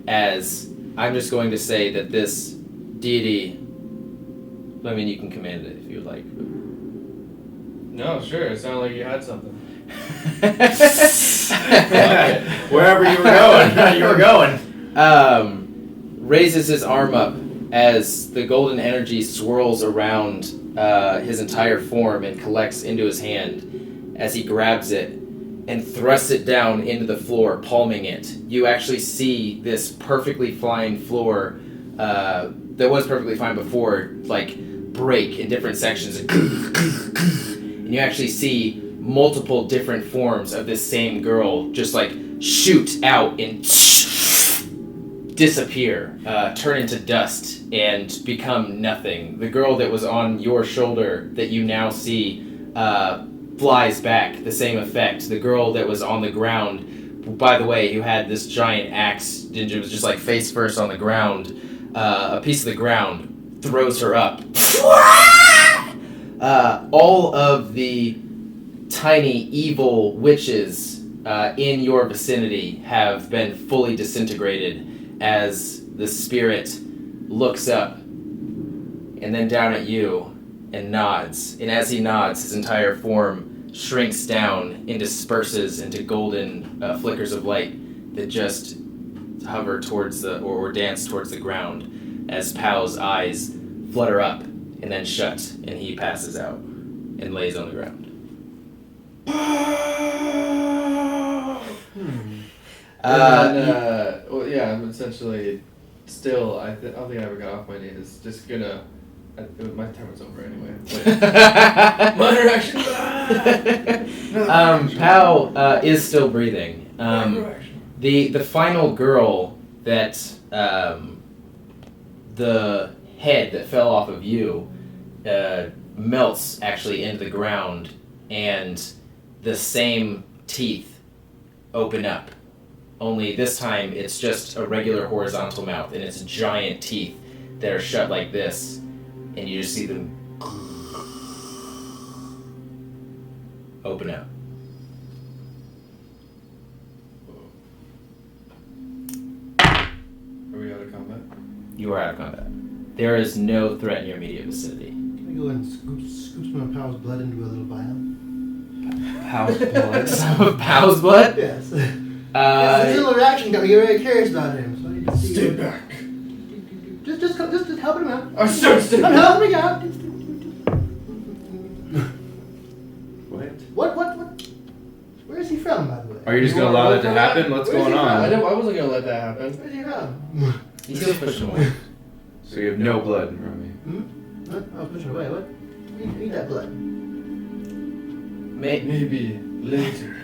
As I'm just going to say that this deity, I mean, you can command it if you would like. No, sure. It sounded like you had something. Wherever you were going, Raises his arm up as the golden energy swirls around his entire form and collects into his hand as he grabs it and thrusts it down into the floor, palming it. You actually see this perfectly fine floor that was perfectly fine before, break in different sections. And you actually see multiple different forms of this same girl just shoot out and disappear, turn into dust, and become nothing. The girl that was on your shoulder that you now see flies back, the same effect. The girl that was on the ground, by the way, who had this giant axe, and it was just face first on the ground, a piece of the ground throws her up. All of the tiny evil witches in your vicinity have been fully disintegrated as the spirit looks up and then down at you, and nods. And as he nods, his entire form shrinks down and disperses into golden flickers of light that just hover towards or dance towards the ground as Pow's eyes flutter up and then shut, and he passes out and lays on the ground. Well, yeah, I'm essentially still. I don't think I ever got off my knees. Just gonna. My time was over anyway. Minor action. Pow is still breathing. The final girl that the head that fell off of you melts actually into the ground, and the same teeth open up. Only this time it's just a regular horizontal mouth, and it's giant teeth that are shut like this, and you just see them open up. Are we out of combat? You are out of combat. There is no threat in your immediate vicinity. Can we go and scoop some of Pow's blood into a little vial? How's blood? Some of Pow's blood? Yes. It's a little reaction got me very curious about him. So I need to see. Stay back. Just helping him out. I said stay I'm back. helping out. What? What? Where is he from, by the way? Are you just gonna allow that to happen? What's Where's going he on? I wasn't gonna let that happen. Where's he from? He's just pushing away. So you have no blood in front of me. What? I was pushing away. What? I need that blood. Maybe later.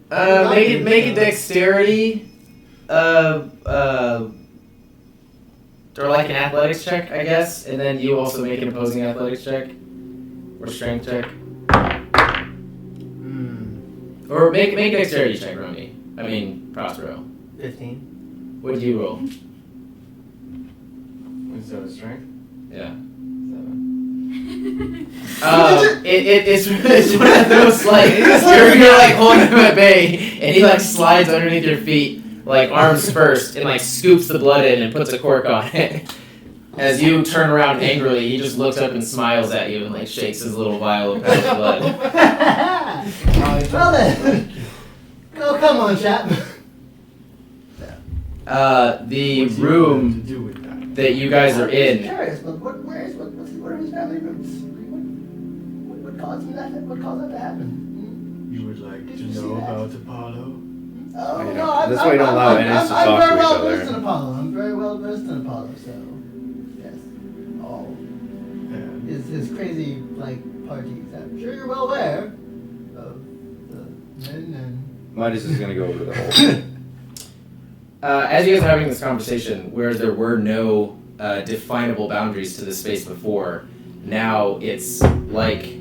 Make a dexterity, or like an athletics check, I guess, and then you also make an opposing athletics check, or strength check, or make a dexterity check, Romy. Prospero. 15. What did you roll? Is that a strength? Yeah. 7. It's one of those you're like holding him at bay, and he like slides underneath your feet, like arms first, and like scoops the blood in and puts a cork on it. As you turn around angrily, he just looks up and smiles at you and like shakes his little vial of Pow's blood. Well then. Oh, come on, chap. The room To do with that. that you guys are I'm in. curious, but what are his family roots? What caused that to happen? You would like Did to you see know that? about Apollo? Oh, You no, know, that's why you don't allow enemies to talk I'm to very each well other. versed in Apollo. I'm very well versed in Apollo, so yes. All And his crazy parties. I'm sure you're well aware of the men and Midas is gonna go over to the hole. As you guys are having this conversation, where there were no definable boundaries to this space before, now it's like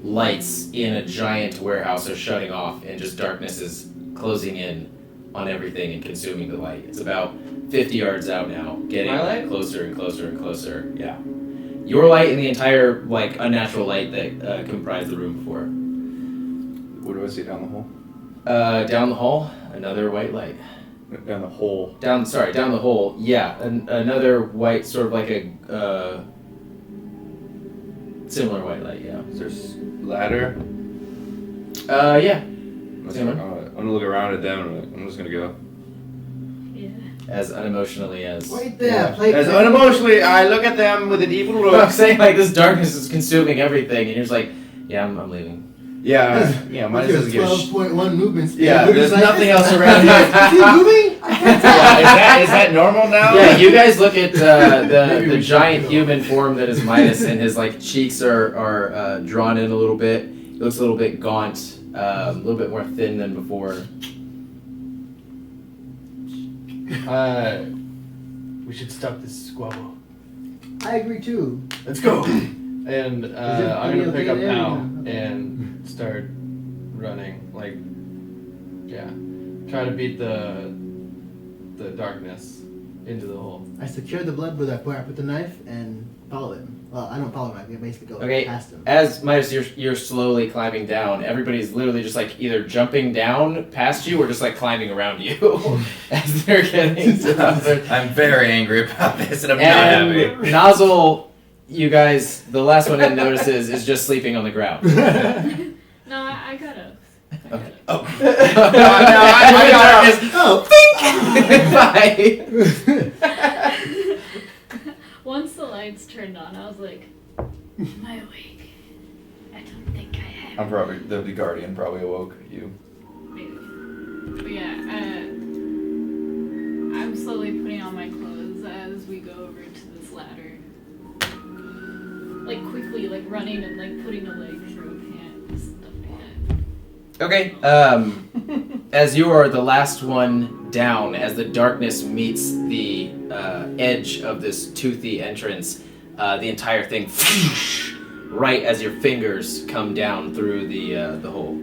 lights in a giant warehouse are shutting off, and just darkness is closing in on everything and consuming the light. It's about 50 yards out now, getting My light? closer and closer and closer. Yeah. Your light and the entire unnatural light that comprised the room before. What do I see down the hole? Down the hall, another white light. Down the hole. Down the hole. Yeah, another white, sort of like a similar white light. Yeah. Is there ladder? Yeah. I'm gonna look around at them. And I'm just gonna go. Yeah. As unemotionally as. wait there. Play As unemotionally, I look at them with an evil I'm look. saying this darkness is consuming everything, and you're just like, yeah, I'm leaving. Yeah, Midas What's your doesn't give a 12.1 movement speed? Yeah, We're there's just nothing like, else around here. Is he moving? I can't tell. Is that normal now? Yeah, you guys look at Maybe the we should giant go. human form that is Midas, and his cheeks are drawn in a little bit. He looks a little bit gaunt, a little bit more thin than before. we should stop this squabble. I agree too. Let's go. And it I'm gonna pick up okay there? Pal Okay. and start running. Try to beat the darkness into the hole. I secured the blood with where I put the knife and follow him. Well, I don't follow him. I basically go Okay, past him. as Midas, you're slowly climbing down. Everybody's literally just like either jumping down past you or just like climbing around you as they're getting to I'm very angry about this, and I'm not happy. And Nozzle, you guys, the last one it notices is just sleeping on the ground. No, I got up. Okay. Oh. I got this. Oh! Bye. Once the lights turned on, I was like, am I awake? I don't think I am. I'm probably the guardian probably awoke you. Maybe. But yeah, I'm slowly putting on my clothes as we go over to this ladder. Like quickly, like running and like putting a leg through a pant and stuff like that. Okay, as you are the last one down, as the darkness meets the edge of this toothy entrance, the entire thing, right as your fingers come down through the hole.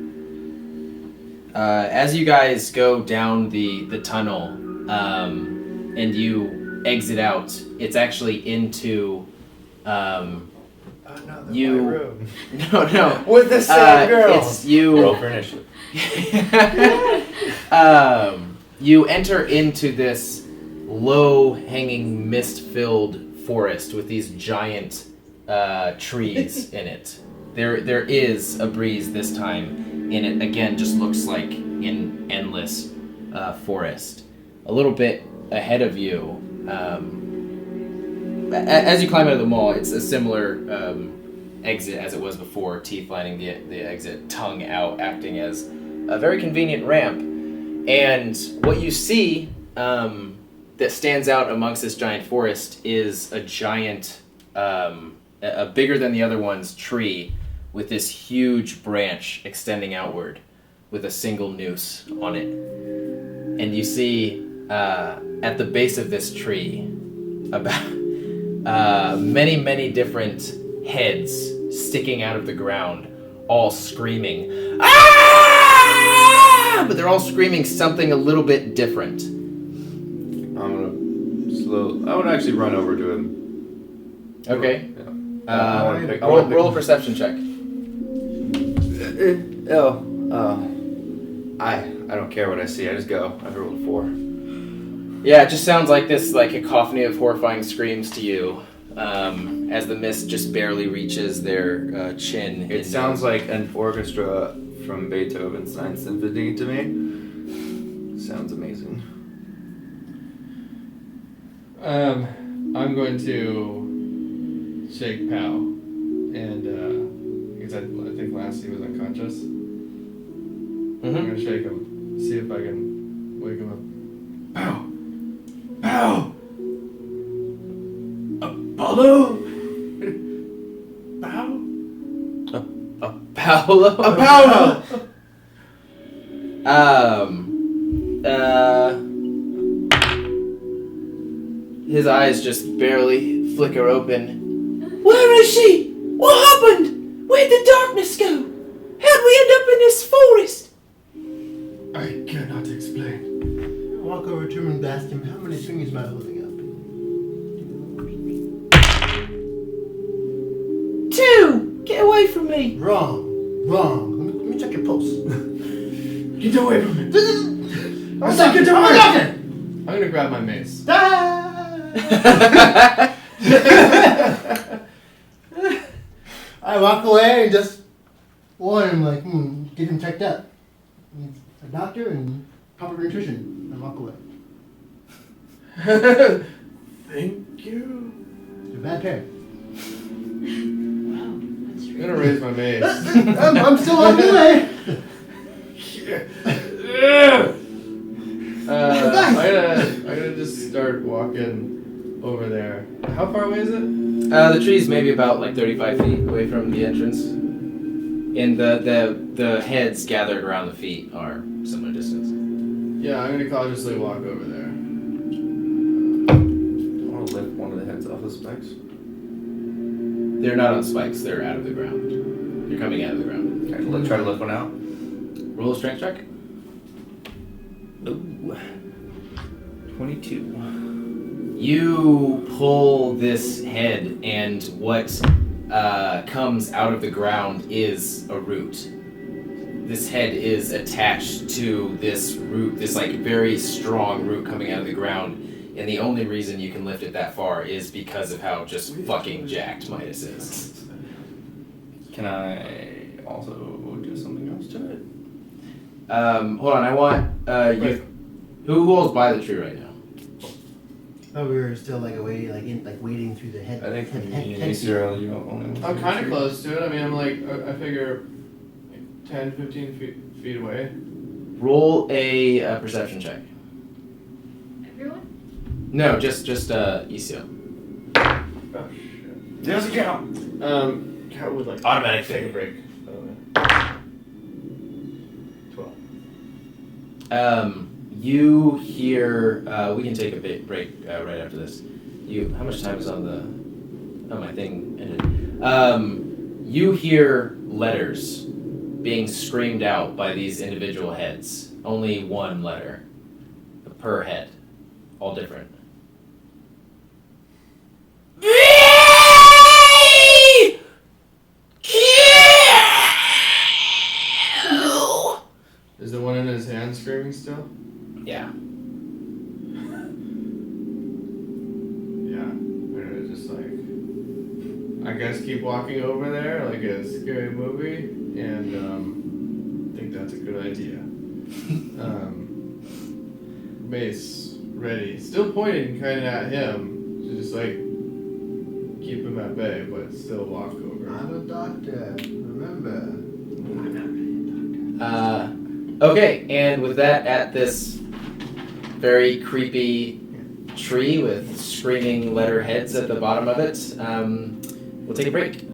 As you guys go down the tunnel, and you exit out, it's actually into you. No. With the same girl. It's you. Roll for initiative. You enter into this low-hanging, mist-filled forest with these giant trees in it. There is a breeze this time, and it again just looks like an endless forest. A little bit ahead of you, as you climb out of the mall, it's a similar exit as it was before, teeth lining the exit, tongue out, acting as a very convenient ramp. And what you see that stands out amongst this giant forest is a giant, a bigger than the other one's tree with this huge branch extending outward with a single noose on it. And you see at the base of this tree about many different heads sticking out of the ground, all screaming, "Ah!" But they're all screaming something a little bit different. I would actually run over to him. Okay. Yeah. Roll a perception check. I don't care what I see. I just go. I rolled a 4. Yeah, it just sounds like this like cacophony of horrifying screams to you as the mist just barely reaches their chin. It sounds like an orchestra from Beethoven's Ninth Symphony to me. Sounds amazing. I'm going to shake Pal, and because I think last he was unconscious. I'm gonna shake him, see if I can wake him up. Pow! Pow! Apollo! Pow? Paolo? Apollo! His eyes just barely flicker open. Where is she? What happened? Where'd the darkness go? How'd we end up in this forest? I cannot explain. Walk over to him and ask him how many fingers am I holding up? 2! Get away from me! Wrong. Let me check your pulse. Get away from me. I said get away. I'm gonna grab my mace. I walk away and just warn him, like, get him checked out. Needs a doctor and proper nutrition. And walk away. Thank you. You're a bad parent. Wow, that's I'm true. gonna raise my mace. I'm still on the way. I'm gonna just start walking over there. How far away is it? The tree's maybe about like 35 feet away from the entrance. And the heads gathered around the feet are similar distance. Yeah, I'm gonna cautiously walk over there. I want to lift one of the heads off the spikes. They're not on spikes, they're out of the ground. You're coming out of the ground. Okay, try to lift one out. Roll a strength check. Ooh. 22. You pull this head, and what comes out of the ground is a root. This head is attached to this root, this like very strong root coming out of the ground, and the only reason you can lift it that far is because of how just fucking jacked Midas is. Can I also do something else to it? Hold on, I want you. Who holds by the tree right now? Oh, we were still like away, wading through the head. I think head Cyril, you only. I'm kind of close to it. I mean, I'm like, I figure 10, 15 feet away. Roll a perception check. Everyone? No, just ECO. Oh shit. Doesn't count. Cat would like Automatic take a fail. break. 12. You hear. We can take a break right after this. How much time is on the? Oh, my thing ended. You hear letters being screamed out by these individual heads. Only one letter per head, all different. Is the one in his hand screaming still? Yeah. Yeah. We're gonna just like, I guess keep walking over there like a scary movie, and I think that's a good idea. Mace ready, still pointing kind of at him, to just like keep him at bay, but still walk over. I'm a doctor, remember. Okay, and with that, at this very creepy tree with screaming letter heads at the bottom of it, we'll take a break.